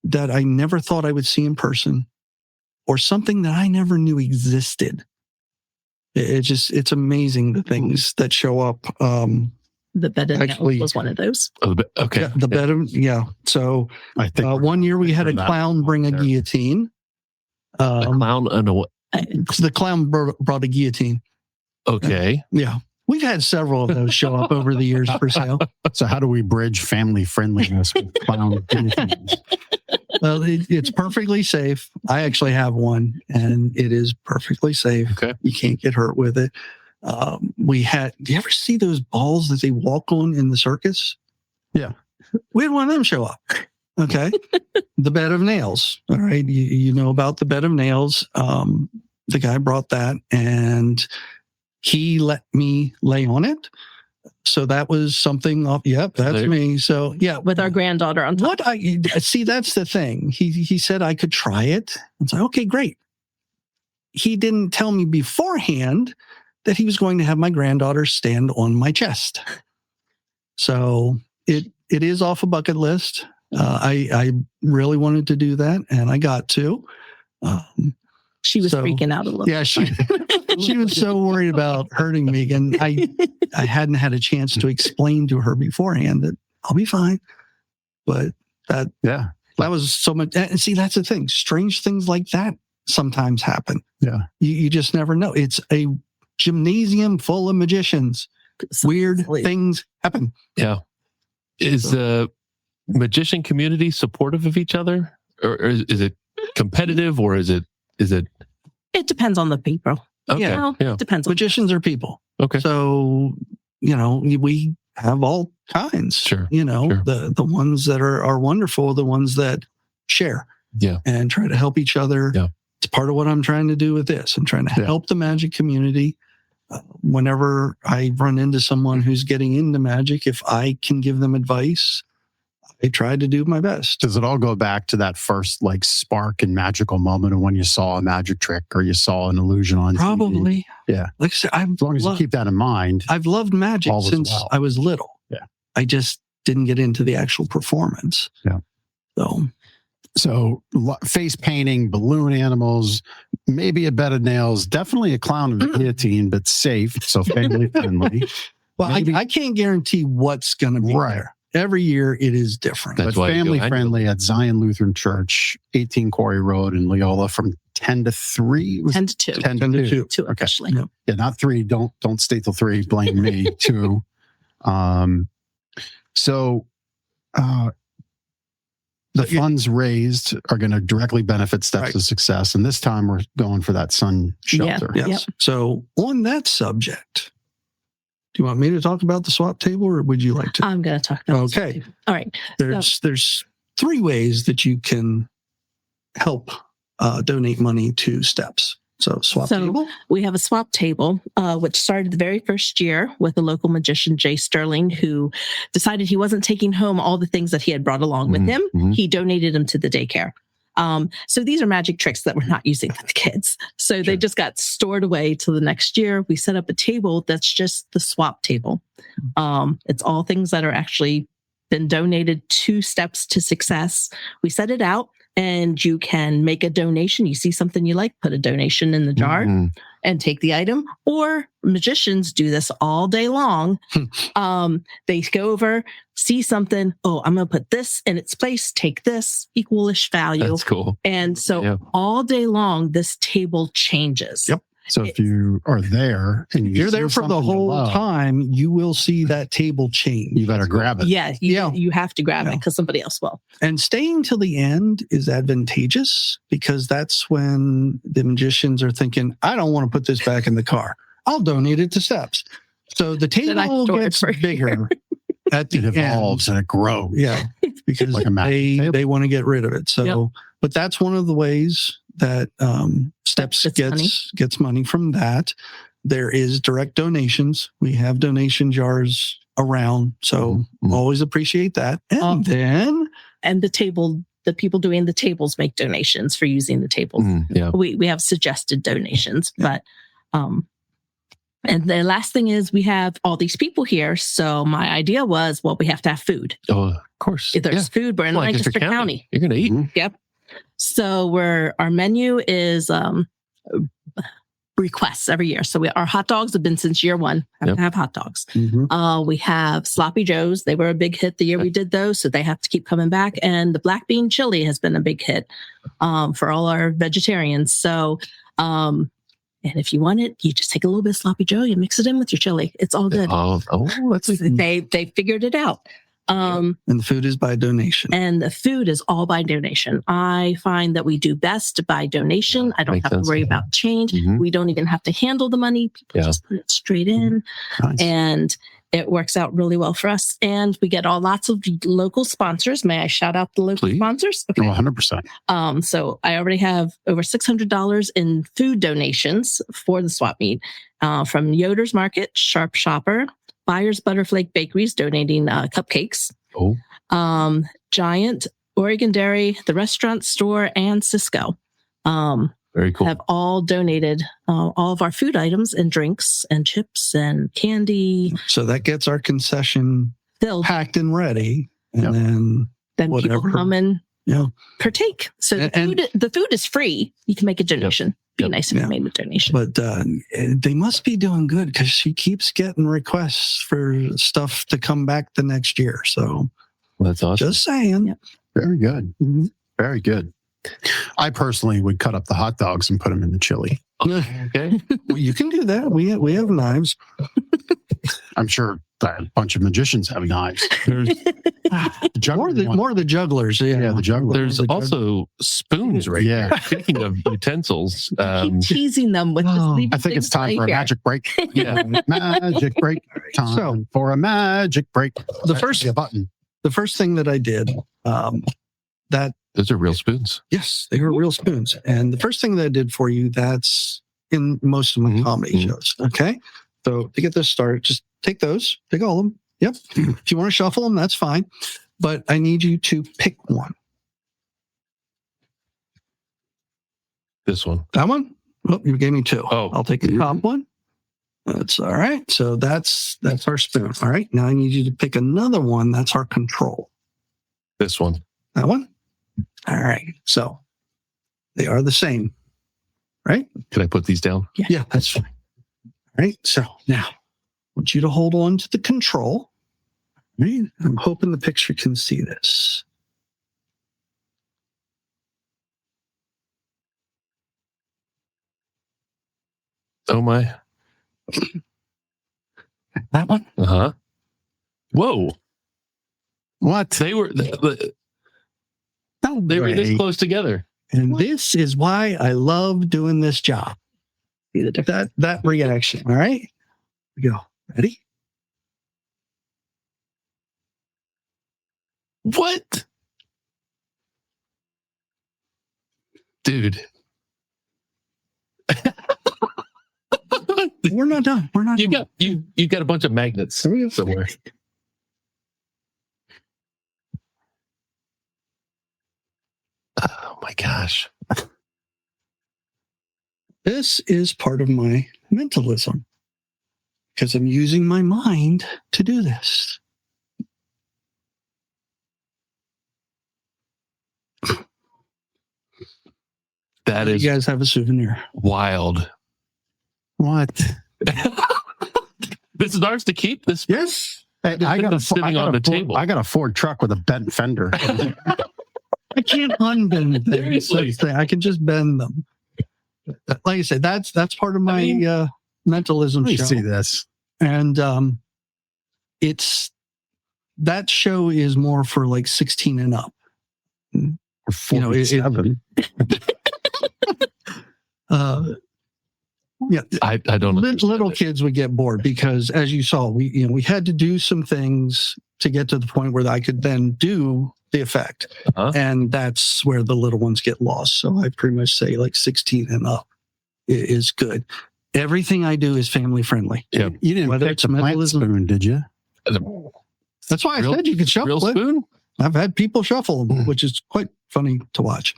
that I never thought I would see in person or something that I never knew existed. It's amazing the things that show up. The bed and Actually- nails was one of those. Okay. The bed of, So I think one year we had a that clown bring a there. guillotine. A clown and a what? The clown brought a guillotine. Okay. Yeah. We've had several of those show up over the years for sale. so. How do we bridge family friendliness with clown? Well, it's perfectly safe. I actually have one, and it is perfectly safe. Okay. You can't get hurt with it. Do you ever see those balls that they walk on in the circus? Yeah. We had one of them show up. Okay. The bed of nails. All right. You know about the bed of nails. The guy brought that, and he let me lay on it. So that was something off. Yep, that's There. me. So yeah. With our granddaughter on top. What I see, that's the thing. He said I could try it. I was like, okay, great. He didn't tell me beforehand that he was going to have my granddaughter stand on my chest. So it is off a bucket list. I really wanted to do that, and I got to. She was freaking out a little. Yeah, she was so worried about hurting me, and I hadn't had a chance to explain to her beforehand that I'll be fine. But that was so much. And see, that's the thing. Strange things like that sometimes happen. Yeah, you just never know. It's a gymnasium full of magicians. Weird things happen. Yeah. Is the magician community supportive of each other, or is it competitive, or is it? It depends on the people. Okay. It depends. Magicians are people. Okay. So, we have all kinds. Sure. The ones that are wonderful, the ones that share. Yeah. And try to help each other. Yeah. It's part of what I'm trying to do with this. I'm trying to help the magic community. Whenever I run into someone who's getting into magic, if I can give them advice, I try to do my best. Does it all go back to that first spark and magical moment of when you saw a magic trick or you saw an illusion on Probably. TV? Yeah. Like I said, as long as you keep that in mind. I've loved magic since I was little. Yeah. I just didn't get into the actual performance. Yeah. So face painting, balloon animals, maybe a bed of nails, definitely a clown and a guillotine, but safe. So family friendly. Well, I can't guarantee what's going to be there. Every year it is different. That's but family friendly at Zion Lutheran Church, 18 Quarry Road in Leola from 10 to 3. 10 to 2. 10 to 2. 2 officially. Yep. Yeah, not 3. Don't stay till 3. Blame me. 2. The funds raised are going to directly benefit Steps to Success. And this time we're going for that sun shelter. Yes. Yep. So on that subject, do you want me to talk about the swap table, or would you like to? I'm going to talk about it. Okay. All right. There's 3 ways that you can help donate money to Steps. So swap table. We have a swap table, which started the very first year with a local magician, Jay Sterling, who decided he wasn't taking home all the things that he had brought along with him. Mm-hmm. He donated them to the daycare. So these are magic tricks that we're not using with the kids. So they just got stored away till the next year. We set up a table that's just the swap table. It's all things that are actually been donated to Steps to Success. We set it out and you can make a donation. You see something you like, put a donation in the jar and take the item. Or magicians do this all day long. They go over, see something. Oh, I'm going to put this in its place. Take this, equalish value. That's cool. And so all day long, this table changes. Yep. So if you are there and you're there for the whole time, you will see that table change. You better grab it. Yeah, you have to grab it because somebody else will. And staying till the end is advantageous because that's when the magicians are thinking, I don't want to put this back in the car. I'll donate it to Steps. So the table gets bigger at the end. It evolves and it grows. Yeah, because they want to get rid of it. So, but that's one of the ways that Steps gets money from that. There is direct donations. We have donation jars around, so always appreciate that. And the people doing the tables make donations for using the tables. We have suggested donations, but and the last thing is we have all these people here. So my idea was, we have to have food. Oh, of course. If there's food, we're in Lancaster County. You're going to eat. Yep. So our menu is requests every year. So our hot dogs have been since year 1. Have to have hot dogs. We have Sloppy Joes. They were a big hit the year we did those, so they have to keep coming back. And the black bean chili has been a big hit for all our vegetarians. So, and if you want it, you just take a little bit of Sloppy Joe, you mix it in with your chili. It's all good. They figured it out. And the food is by donation. And the food is all by donation. I find that we do best by donation. I don't have to worry about change. We don't even have to handle the money. People just put it straight in. Nice. And it works out really well for us. And we get lots of local sponsors. May I shout out the local sponsors? Okay. 100%. So I already have over $600 in food donations for the swap meet from Yoder's Market, Sharp Shopper, Byers Butterflake Bakeries donating cupcakes. Giant, Oregon Dairy, the restaurant store, and Cisco. Very cool. Have all donated all of our food items and drinks and chips and candy. So that gets our concession They'll packed and ready, and then whatever. people come and Yeah. partake. So the food is free. You can make a donation. Be nice if you made a donation. But they must be doing good because she keeps getting requests for stuff to come back the next year. So that's awesome. Just saying. Yep. Very good. Mm-hmm. Very good. I personally would cut up the hot dogs and put them in the chili. Okay. Well, you can do that. We have knives. I'm sure a bunch of magicians have knives. There's More the jugglers. Yeah, the juggler. There's also spoons right Yeah. here. Speaking of utensils, Keep teasing them with I think it's time for a magic break. yeah. Magic break. Time for a magic break. The first a button. The first thing that I did, Those are real spoons. yes, they were real spoons. And the first thing that I did for you, that's in most of my comedy shows. Okay. So to get this started, just take all of them. Yep. If you want to shuffle them, that's fine. But I need you to pick one. This one. That one? Oh, you gave me two. Oh. I'll take the top one. That's all right. So that's our spoon. All right. Now I need you to pick another one. That's our control. This one. That one? All right. So they are the same, right? Can I put these down? Yeah, that's fine. All right. So now I want you to hold on to the control. Right? I'm hoping the picture can see this. Oh my. That one? Uh-huh. Whoa. What? They were they were this close together. And this is why I love doing this job. See the difference? That reaction. All right. Here we go. Ready? What? Dude. We're not done. We're not done. You got a bunch of magnets Here we go. somewhere. Oh my gosh. This is part of my mentalism because I'm using my mind to do this. That is You guys have a souvenir. wild. What? This is ours to keep? This Yes. Hey, I got sitting on the table. I got a Ford truck with a bent fender. I can't unbend things. Seriously. I can just bend them. Like I said, that's part of my mentalism Let me show. see this. And it's that show is more for like 16 and up. Or You know, 47. Yeah, I don't know. little kids would get bored because, as you saw, we had to do some things to get to the point where I could then do the effect, and that's where the little ones get lost. So I pretty much say like 16 and up is good. Everything I do is family friendly. Yeah. You didn't Whether pick it's the plant mentalism- spoon, did you? That's why I Real- said you could shuffle Real it. spoon? I've had people shuffle them, which is quite funny to watch.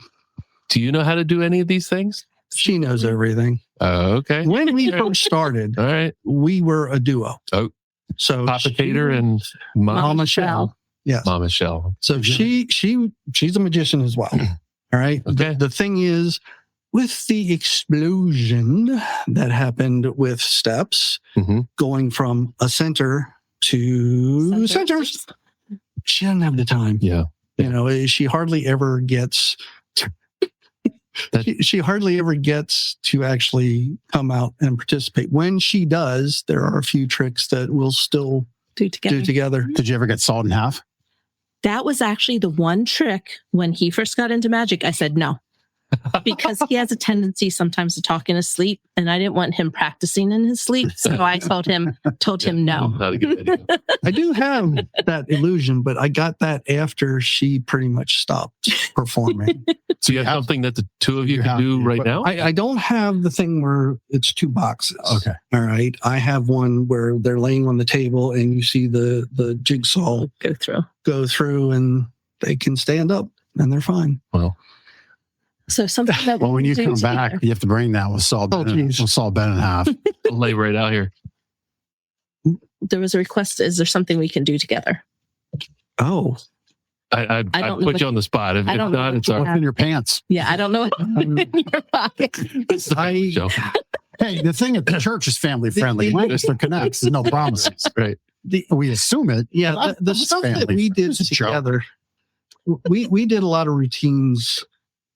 Do you know how to do any of these things? She knows everything. Okay. When we first started, All right. we were a duo. Oh. So Papa Tater and Mama Michelle. Yes. Mama Michelle. So she's a magician as well. All right. Okay. The thing is, with the explosion that happened with steps, going from a center to centers, she doesn't have the time. Yeah. You know, she hardly ever gets. She hardly ever gets to actually come out and participate. When she does, there are a few tricks that we'll still Do together. Did you ever get sawed in half? That was actually the one trick when he first got into magic. I said no, because he has a tendency sometimes to talk in his sleep, and I didn't want him practicing in his sleep. So I told him no. Not a good idea. I do have that illusion, but I got that after she pretty much stopped performing. So you have something that the two of you can do right now? I don't have the thing where it's two boxes. Okay. All right. I have one where they're laying on the table and you see the jigsaw go through and they can stand up and they're fine. Well, so something that Well, when you do come together. back, you have to bring that with saw Ben in half. I'll lay right out here. There was a request. Is there something we can do together? Oh, I don't know put what- you on the spot. If I don't know not, what it's you our What's in your pants? Yeah, I don't know what's in your pocket. show. Hey, the thing at the church is family friendly. Lancaster Connects, there's no promises. Right. We assume it. yeah. The It's stuff that family. we did It's a joke. together, we did a lot of routines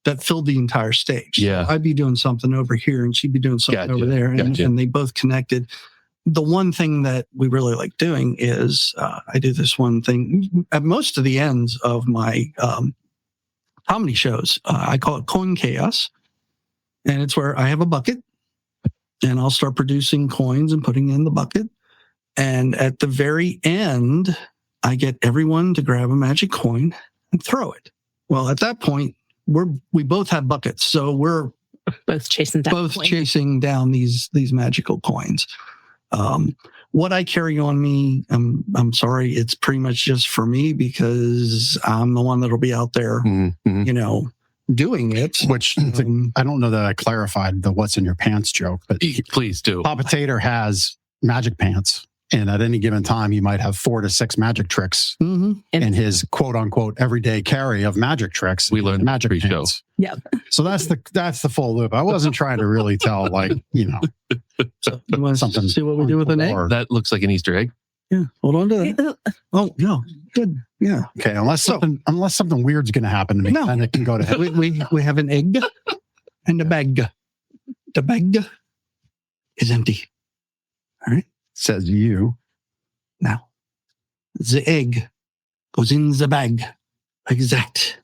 that filled the entire stage. So Yeah. I'd be doing something over here and she'd be doing something Gotcha. over there. Gotcha. And they both connected. The one thing that we really like doing is I do this one thing at most of the ends of my comedy shows. I call it Coin Chaos. And it's where I have a bucket and I'll start producing coins and putting in the bucket. And at the very end, I get everyone to grab a magic coin and throw it. Well, at that point, we both have buckets. So we're Both chasing down. both coin. chasing down these magical coins. What I carry on me, I'm sorry, it's pretty much just for me because I'm the one that'll be out there, Mm-hmm. Doing it. Which I don't know that I clarified the what's in your pants joke, but Please do. Papa Tater has magic pants. And at any given time, he might have 4 to 6 magic tricks Mhm. in his quote unquote everyday carry of magic tricks. We learned magic pre-show. pants. Yep. So that's the full loop. I wasn't trying to really tell So you want to something. see what we do with an egg? or- That looks like an Easter egg. Yeah, hold on to that. Oh, yeah, good. Yeah, Okay, unless something weird's going to happen to me, No. then it can go to hell. we have an egg and a bag. The bag is empty. All right. Says you. Now, the egg goes in the bag like that.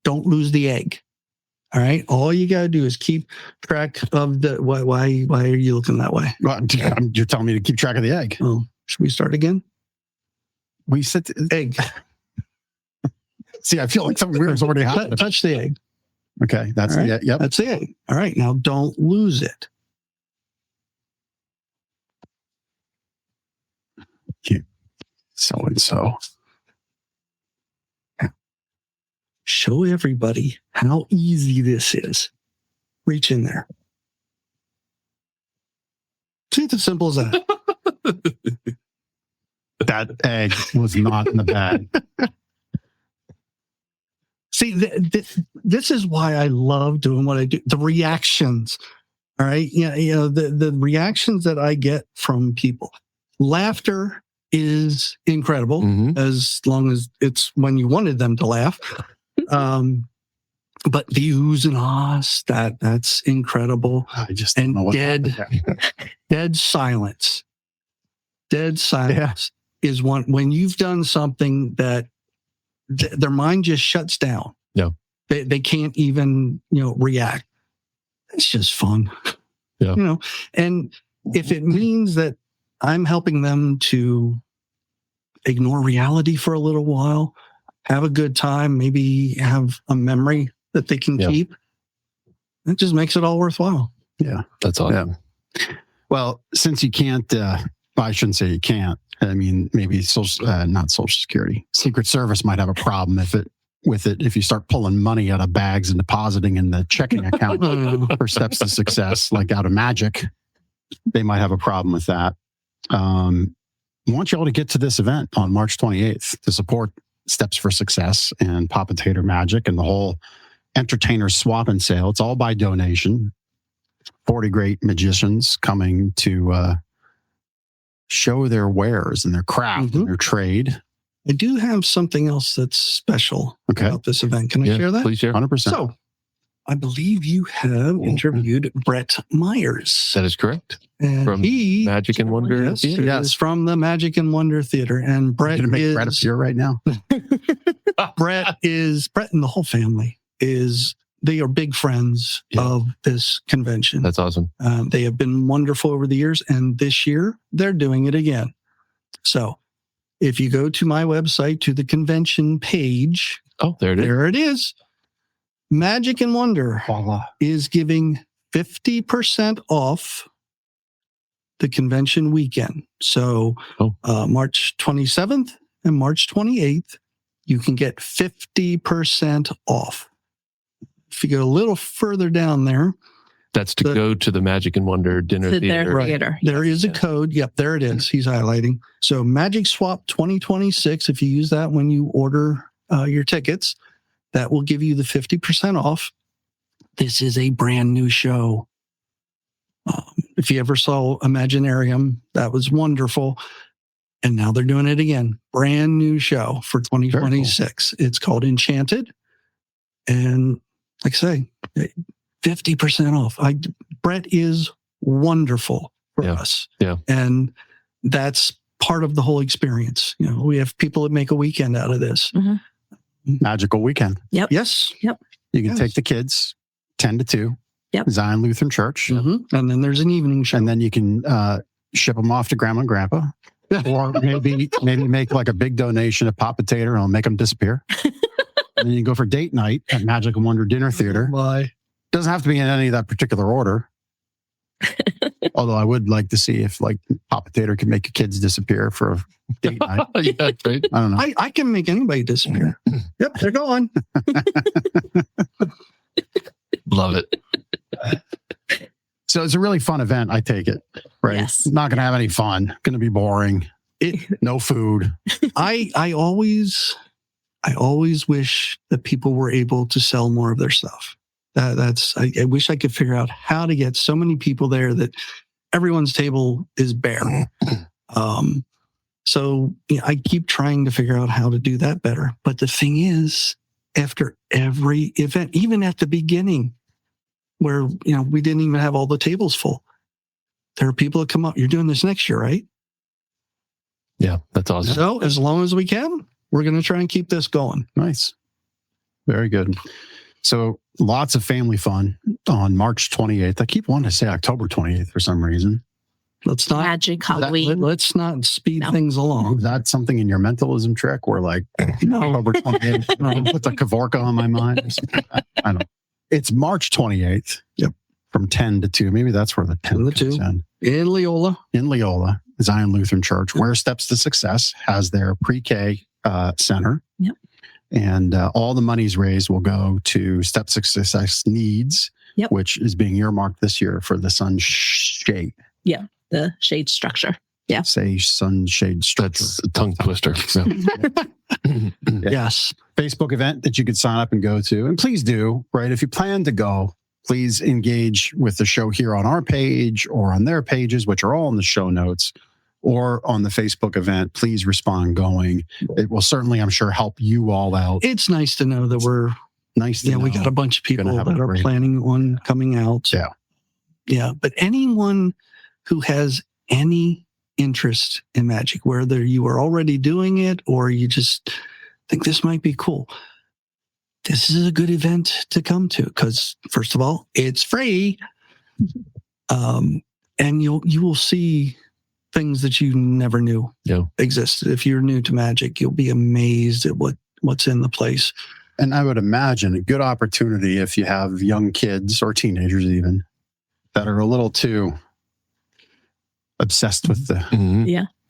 Don't lose the egg. All right. All you got to do is keep track of the. Why are you looking that way? Well, you're telling me to keep track of the egg. Oh, should we start again? We said Egg. see. I feel like something weird's already happened. Touch the egg. Okay, that's All right. the egg. Yep. That's the egg. All right. Now don't lose it. So and so. Show everybody how easy this is. Reach in there. See, it's as simple as that. That egg was not in the bag. See, this is why I love doing what I do. The reactions. All right. The reactions that I get from people. Laughter is incredible Mhm. as long as it's when you wanted them to laugh. But the oohs and ahs, that's incredible. I just don't And know what dead happened dead silence. Dead silence is when you've done something that their mind just shuts down. Yeah. They can't even, react. It's just fun. Yeah. And if it means that I'm helping them to ignore reality for a little while, have a good time, maybe have a memory that they can Yeah. keep, it just makes it all worthwhile. Yeah. That's awesome. Well, since you can't, I shouldn't say you can't. I mean, maybe not Social Security. Secret Service might have a problem if you start pulling money out of bags and depositing in the checking account for steps to success, like out of magic. They might have a problem with that. I want you all to get to this event on March 28th to support Steps for Success and Papa Tater Magic and the whole entertainer swap and sale. It's all by donation. 40 great magicians coming to show their wares and their craft and their trade. I do have something else that's special Okay. about this event. Can I share that? Please share. 100%. So, I believe you have interviewed Brett Myers. That is correct. And From Magic and Wonder Yes, Theater. yes, from the Magic and Wonder Theater. And Brett Going to make Brett is appear right now. Brett and the whole family they are big friends Yeah. of this convention. That's awesome. They have been wonderful over the years, and this year they're doing it again. So if you go to my website, to the convention page, Oh, there it is. there it is. Magic and Wonder Voila. is giving 50% off the convention weekend. So March 27th and March 28th, you can get 50% off. If you go a little further down there, That's to go to the Magic and Wonder dinner To their theater. theater. There is a Yeah. code. Yep, there it is. He's highlighting. So Magic Swap 2026, if you use that when you order your tickets, that will give you the 50% off. This is a brand new show. If you ever saw Imaginarium, that was wonderful. And now they're doing it again. Brand new show for 2026. It's called Enchanted. And like I say, 50% off. Brett is wonderful for us. Yeah. And that's part of the whole experience. You know, we have people that make a weekend out of this. Mhm. Magical weekend. Yes. You can Yes. take the kids 10 to 2. Yep. Zion Lutheran Church. Mhm. And then there's an evening show. And then you can ship them off to grandma and grandpa. Or maybe make like a big donation to Papa Tater and I'll make them disappear. And then you go for date night at Magic and Wonder Dinner Theater. Why? Doesn't have to be in any of that particular order. Although I would like to see if like Papa Tater can make your kids disappear for a date night. Yeah, that's right. I don't know. I can make anybody disappear. Yep, they're gone. Love it. So it's a really fun event, I take it. Right? Yes. Not going to have any fun. Going to be boring. No food. I always wish that people were able to sell more of their stuff. I wish I could figure out how to get so many people there that everyone's table is bare. So I keep trying to figure out how to do that better. But the thing is, after every event, even at the beginning, where we didn't even have all the tables full, there are people that come up. You're doing this next year, right? Yeah, that's awesome. So as long as we can, we're going to try and keep this going. Nice. Very good. So lots of family fun on March 28th. I keep wanting to say October 28th for some reason. Let's not Magic Halloween. let's not speed things along. Is that something in your mentalism trick where like October 28th, put the Kavorka on my mind? Or something? I don't know. It's March 28th. Yep. From 10 to 2. Maybe that's where the 10 The comes 2. in. In Leola. In Leola, Zion Lutheran Church, where Steps to Success has their pre-K center. Yep. And all the monies raised will go to Steps to Success Needs, Yep. which is being earmarked this year for the sunshade. Yeah, the shade structure. Yeah. Say sunshade structure. That's a tongue twister. So. Yes. Facebook event that you could sign up and go to. And please do, right? If you plan to go, please engage with the show here on our page or on their pages, which are all in the show notes, or on the Facebook event. Please respond going. It will certainly, I'm sure, help you all out. It's nice to know that we're, Nice to know. we got a bunch of people Gonna have that a are great- planning on coming out. Yeah. Yeah. But anyone who has any interest in magic, whether you are already doing it or you just think this might be cool, this is a good event to come to because, first of all, it's free. And you will see things that you never knew existed. If you're new to magic, you'll be amazed at what's in the place. And I would imagine a good opportunity if you have young kids or teenagers even that are a little too obsessed with the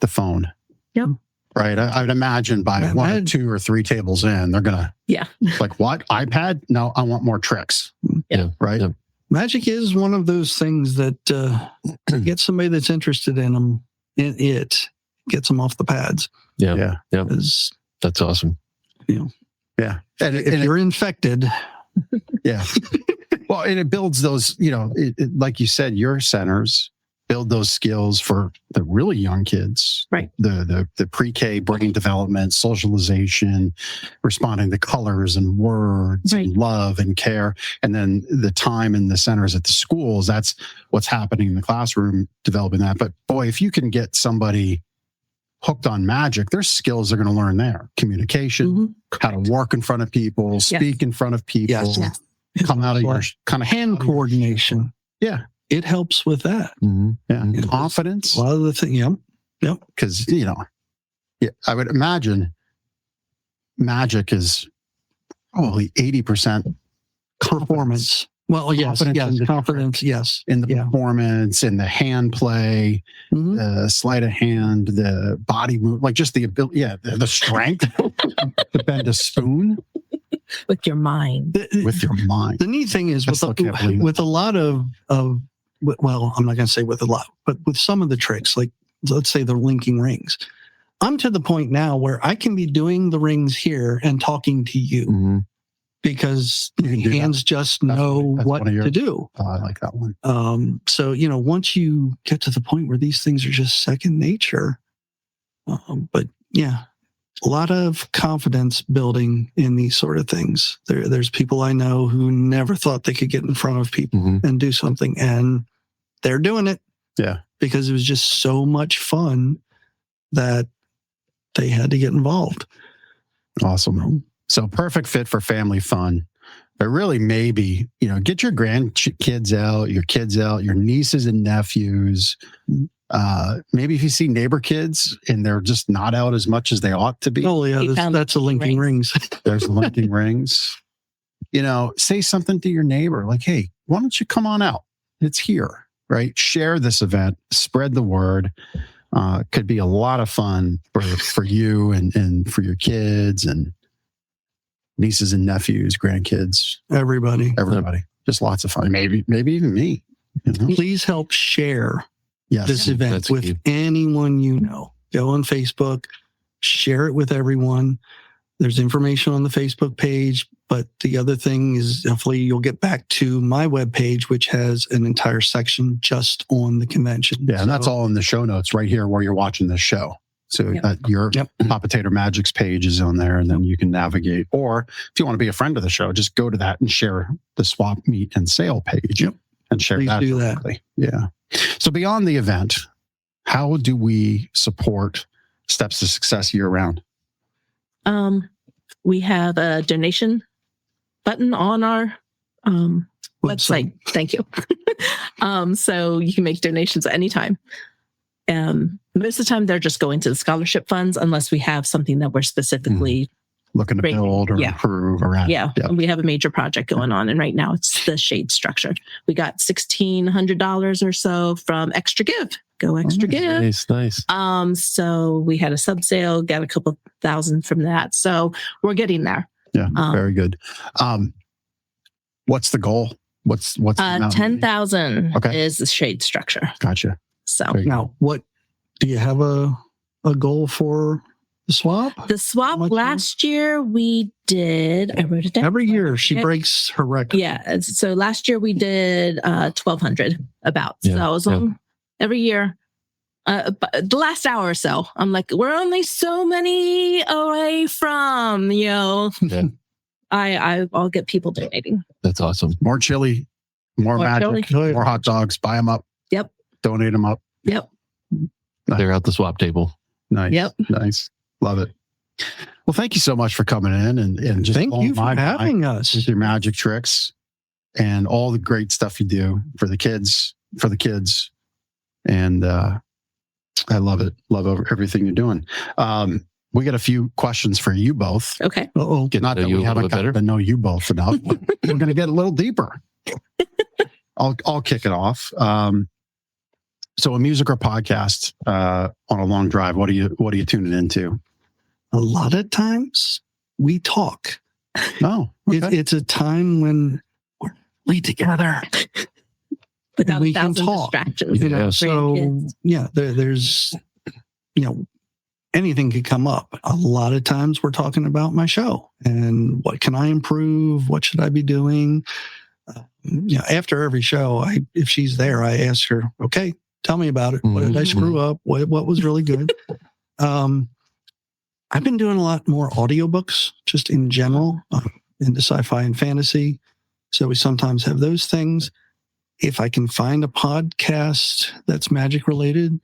phone. Yep. Right. I would imagine by 1 or 2 or 3 tables in, they're going to like, what? iPad? No, I want more tricks. Yeah. Right. Yeah. Magic is one of those things that gets somebody that's interested in them. It gets them off the pads. Yeah. 'Cause, That's awesome. Yeah. And if you're infected, yeah. Well, and it builds those, like you said, your centers build those skills for the really young kids. Right. The pre-K brain development, socialization, responding to colors and words, Right. and love and care. And then the time in the centers at the schools, that's what's happening in the classroom, developing that. But boy, if you can get somebody hooked on magic, there's skills they're going to learn there. Communication, how to work in front of people, speak in front of people, Yes. come out of your kind of hand coordination. Yeah. It helps with that. Mm-hmm. Yeah. Mhm. Confidence. A lot of the things. Yep. Because, I would imagine magic is probably 80% Performance. Well, yes. Confidence. Yes. in the performance, in the hand play, Mhm. the sleight of hand, the body move, like just the ability, the strength to bend a spoon. with your mind. With your mind. The neat thing is I still can't believe it. with a lot of, well, I'm not going to say with a lot, but with some of the tricks, like let's say the linking rings, I'm to the point now where I can be doing the rings here and talking to you. Mhm. Because You can do hands just know That's what one of your- to do. Oh, I like that one. So, once you get to the point where these things are just second nature, but yeah, a lot of confidence building in these sort of things. There's people I know who never thought they could get in front of people Mhm. and do something, and they're doing it. Yeah. Because it was just so much fun that they had to get involved. Awesome. So perfect fit for family fun. But really, maybe, get your grandkids out, your kids out, your nieces and nephews. Maybe if you see neighbor kids and they're just not out as much as they ought to be. Oh, yeah, You found that's a linking rings. There's linking rings. Say something to your neighbor like, hey, why don't you come on out? It's here, right? Share this event, spread the word. Could be a lot of fun for you and for your kids and nieces and nephews, grandkids, Everybody. Just lots of fun. Maybe even me. Please help share Yes. this event That's with key. anyone you know. Go on Facebook, share it with everyone. There's information on the Facebook page, but the other thing is hopefully you'll get back to my webpage, which has an entire section just on the convention. Yeah, and that's all in the show notes right here where you're watching this show. So your Papa Tater Magic's page is on there, and then you can navigate. Or if you want to be a friend of the show, just go to that and share the swap, meet, and sale page and share Please that. do that. directly. Yeah. So beyond the event, how do we support Steps to Success year round? We have a donation button on our website. Thank you. So you can make donations at any time. Most of the time, they're just going to the scholarship funds unless we have something that we're specifically Looking to Great. build or Yeah. improve or add. Yeah, we have a major project going on, and right now it's the shade structure. We got $1,600 or so from Extra Give. Go Extra Give. Nice. So we had a sub sale, got a couple thousand from that. So we're getting there. Yeah, very good. What's the goal? What's the amount? 10,000 Okay. is the shade structure. Gotcha. So Very good. Now, what do you have a goal for the swap? the swap much last year we did. I wrote it down. Every year she Okay. breaks her record. Yeah. So last year we did 1,200 about. Yeah, So I was on every year. But the last hour or so, I'm like, we're only so many away from, Yeah. I'll get people donating. That's awesome. More chili, more magic, chili. more hot dogs. Buy them up. Yep. Donate them up. Yep. They're out the swap table. Nice. Yep. Nice. Love it. Well, thank you so much for coming in and just Thank blowing you for my mind having us. with your magic tricks and all the great stuff you do for the kids. And I love it. Love everything you're doing. We got a few questions for you both. Okay. Uh-oh. Not know that you we a little haven't bit better. gotten to know you both enough. But we're going to get a little deeper. I'll kick it off. So a music or podcast on a long drive. What are you tuning into? A lot of times we talk. Oh, okay. It's a time when we're really together. Without We a can thousand talk. distractions. Yeah. Grandkids. So yeah, there's anything could come up. A lot of times we're talking about my show and what can I improve? What should I be doing? After every show, if she's there, I ask her, okay, tell me about it. What did I screw up? What was really good? I've been doing a lot more audiobooks just in general into sci-fi and fantasy. So we sometimes have those things. If I can find a podcast that's magic related,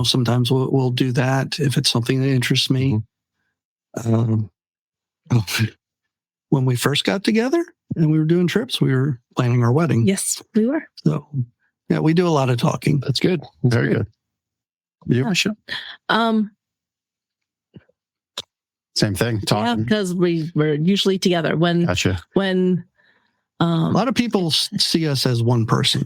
sometimes we'll do that if it's something that interests me. When we first got together and we were doing trips, we were planning our wedding. Yes, we were. So yeah, we do a lot of talking. That's good. Very good. You, Michelle? Same thing. Yeah, Talking. because we're usually together Gotcha. when A lot of people see us as one person.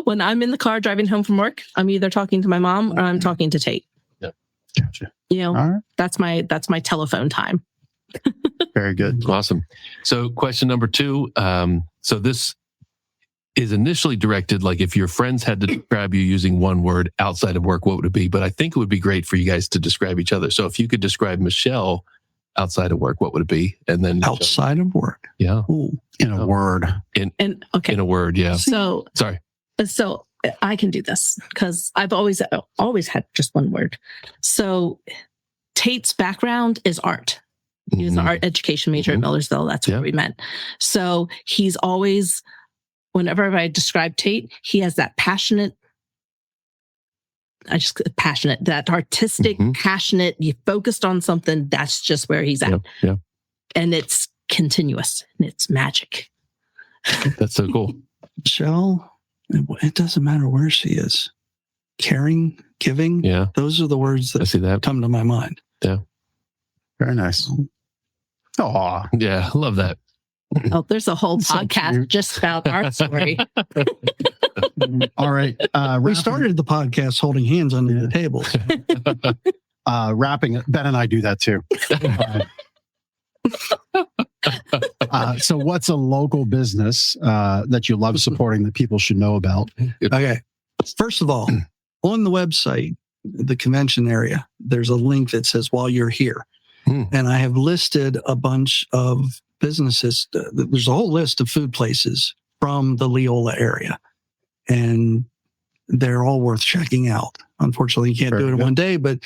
when I'm in the car driving home from work, I'm either talking to my mom or I'm talking to Tate. Gotcha. You know, All right. that's my telephone time. Very good. Awesome. So question number 2. So this is initially directed, like if your friends had to describe you using one word outside of work, what would it be? But I think it would be great for you guys to describe each other. So if you could describe Michelle outside of work, what would it be? And then Outside of work. Yeah. Ooh. In a word. Okay. In a word, yeah. So I can do this because I've always had just one word. So Tait's background is art. He was an art education major at Millersville. That's where we met. So he's always, whenever I describe Tait, he has that passionate, that artistic, passionate, you focused on something. That's just where he's at. Yeah. And it's continuous and it's magic. That's so cool. Michelle, it doesn't matter where she is. Caring, giving. Yeah. Those are the words I see that. come to my mind. Yeah. Very nice. Aw. Yeah. I love that. Oh, there's a whole So podcast cute. just about our story. All right. We started the podcast holding hands under the tables. Wrapping it. Ben and I do that too. So what's a local business that you love supporting that people should know about? Okay. First of all, on the website, the convention area, there's a link that says while you're here. And I have listed a bunch of businesses. There's a whole list of food places from the Leola area. And they're all worth checking out. Unfortunately, you can't do it in one day, but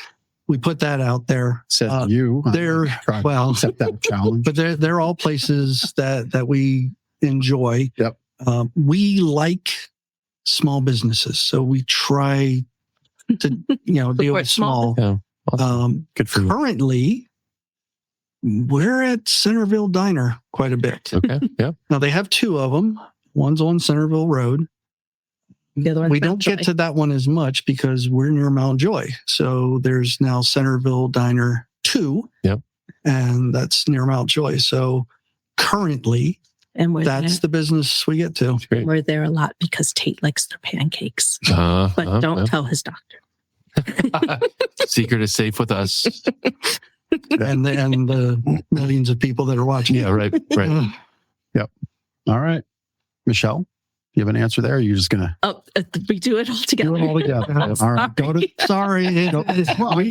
we put that out there. Said you. They're, well, accept that challenge. but they're all places that we enjoy. Yep. We like small businesses, so we try to deal with small. Yeah. Awesome. Good for you. Currently, we're at Centerville Diner quite a bit. Okay. Yeah. Now they have 2 of them. One's on Centerville Road. The other one's We don't Mountjoy. get to that one as much because we're near Mount Joy. So there's now Centerville Diner 2. Yep. And that's near Mount Joy. So currently, And that's the business we get to. Great. we're there a lot because Tait likes their pancakes. But But don't tell his doctor. Secret is safe with us. And the millions of people that are watching. Yeah. Right. Right. All right. Michelle, you have an answer there? Or are you just going to Oh, we do it all together. do it all together? All right. Go to. Sorry,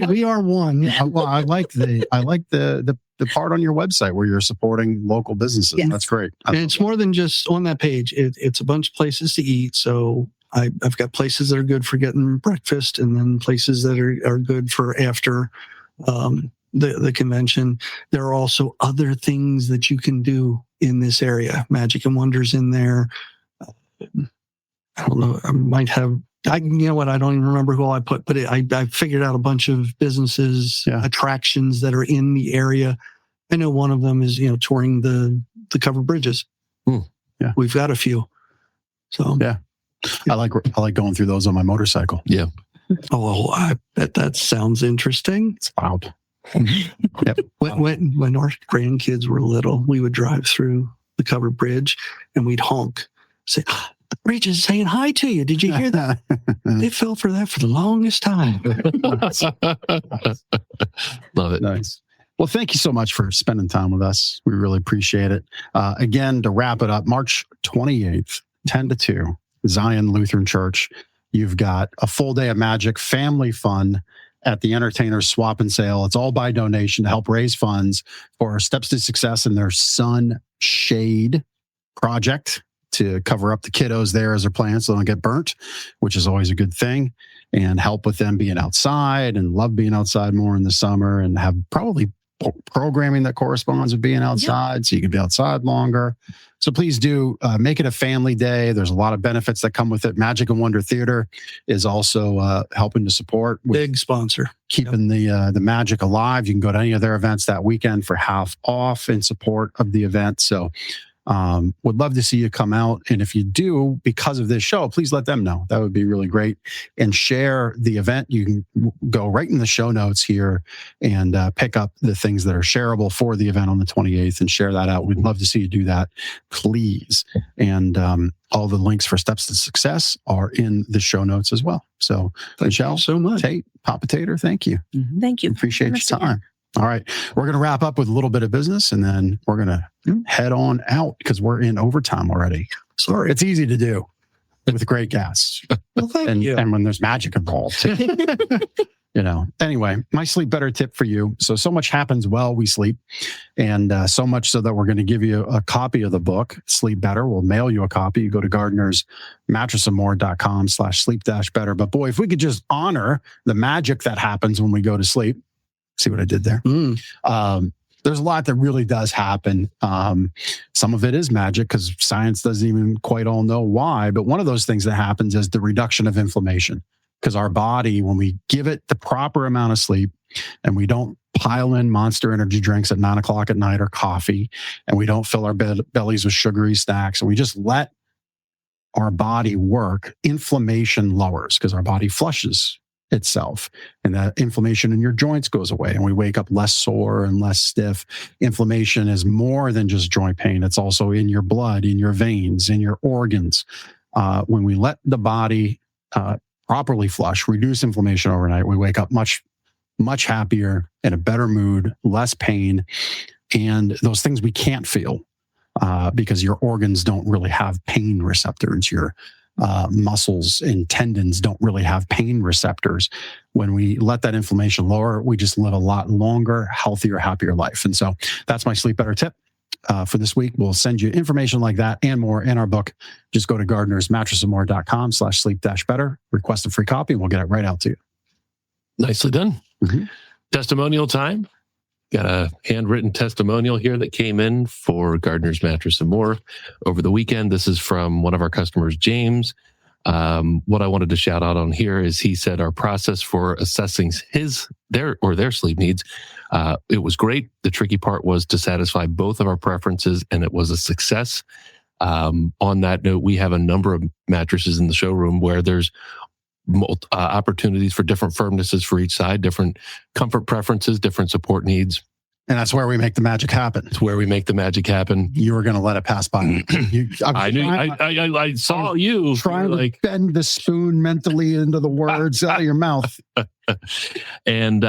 we are one. Well, I like the part on your website where you're supporting local businesses. Yes. That's great. And it's more than just on that page. It's a bunch of places to eat. So I've got places that are good for getting breakfast, and then places that are good for after the convention. There are also other things that you can do in this area. Magic and Wonders in there. I don't know. I might have. You know what? I don't even remember who I put, but I figured out a bunch of businesses, attractions that are in the area. I know one of them is touring the covered bridges. Yeah, we've got a few. So yeah, I like going through those on my motorcycle. Yeah. Oh, I bet that sounds interesting. It's loud. Yep. When our grandkids were little, we would drive through the covered bridge and we'd honk, say, "The bridge is saying hi to you. Did you hear that?" They fell for that for the longest time. Love it. Nice. Well, thank you so much for spending time with us. We really appreciate it. Again, to wrap it up, March 28th, 10 to 2, Zion Lutheran Church. You've got a full day of magic, family fun at the Entertainers Swap and Sale. It's all by donation to help raise funds for Steps to Success and their Sunshade project to cover up the kiddos there as they're playing so they don't get burnt, which is always a good thing, and help with them being outside and love being outside more in the summer and have probably programming that corresponds with being outside so you can be outside longer. So please do make it a family day. There's a lot of benefits that come with it. Magic and Wonder Theater is also helping to support with Big sponsor. keeping the magic alive. You can go to any of their events that weekend for half off in support of the event. So would love to see you come out. And if you do, because of this show, please let them know. That would be really great. And share the event. You can go right in the show notes here and pick up the things that are shareable for the event on the 28th and share that out. We'd love to see you do that, please. And all the links for Steps to Success are in the show notes as well. So Thank Michelle, you so much. Tait, Papa Tater, thank you. Thank you. Appreciate your time. All right. We're going to wrap up with a little bit of business, and then we're going to head on out because we're in overtime already. Sorry. It's easy to do with great guests. Well, thank you. And when there's magic involved. Anyway, my sleep better tip for you. So much happens while we sleep, and so much so that we're going to give you a copy of the book, Sleep Better. We'll mail you a copy. You go to gardenersmattressandmore.com/sleep-better. But boy, if we could just honor the magic that happens when we go to sleep. See what I did there? There's a lot that really does happen. Some of it is magic because science doesn't even quite all know why. But one of those things that happens is the reduction of inflammation. Because our body, when we give it the proper amount of sleep and we don't pile in Monster energy drinks at 9 o'clock at night or coffee, and we don't fill our bellies with sugary snacks, and we just let our body work, inflammation lowers because our body flushes itself, and that inflammation in your joints goes away, and we wake up less sore and less stiff. Inflammation is more than just joint pain. It's also in your blood, in your veins, in your organs. When we let the body properly flush, reduce inflammation overnight, we wake up much, much happier, in a better mood, less pain, and those things we can't feel because your organs don't really have pain receptors. Your muscles and tendons don't really have pain receptors. When we let that inflammation lower, we just live a lot longer, healthier, happier life. And so that's my Sleep Better tip for this week. We'll send you information like that and more in our book. Just go to gardenersmattressandmore.com/sleep-better, request a free copy, and we'll get it right out to you. Nicely done. Mm-hmm. Testimonial time. Got a handwritten testimonial here that came in for Gardener's Mattress and More over the weekend. This is from one of our customers, James. What I wanted to shout out on here is he said our process for assessing their sleep needs, it was great. The tricky part was to satisfy both of our preferences, and it was a success. On that note, we have a number of mattresses in the showroom where there's opportunities for different firmnesses for each side, different comfort preferences, different support needs. And that's where we make the magic happen. It's where we make the magic happen. You were going to let it pass by. I saw you trying to bend the spoon mentally into the words out of your mouth. And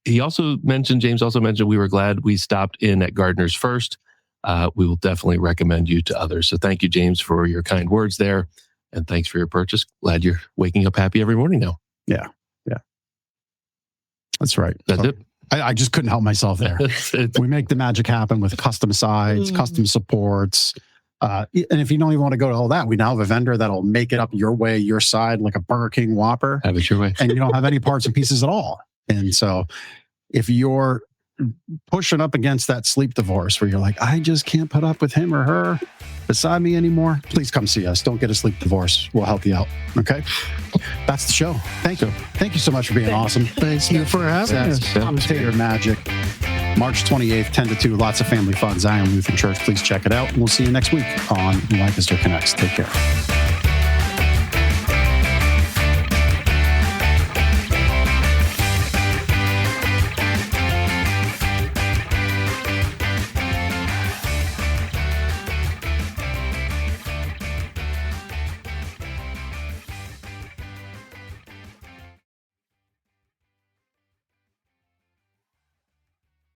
James also mentioned we were glad we stopped in at Gardener's first. We will definitely recommend you to others. So thank you, James, for your kind words there. And thanks for your purchase. Glad you're waking up happy every morning now. Yeah. That's right. That's it. I just couldn't help myself there. We make the magic happen with custom sides, custom supports. And if you don't even want to go to all that, we now have a vendor that'll make it up your way, your side, like a Burger King Whopper. Have it your way. And you don't have any parts and pieces at all. And so if you're pushing up against that sleep divorce where you're like, I just can't put up with him or her beside me anymore, please come see us. Don't get a sleep divorce. We'll help you out. Okay. That's the show. Thank you. Thank you so much for being awesome. Thank you for having us. Papa Tater Magic, March 28th, 10 to 2. Lots of family fun. Zion Lutheran Church. Please check it out. We'll see you next week on Lancaster Connects. Take care.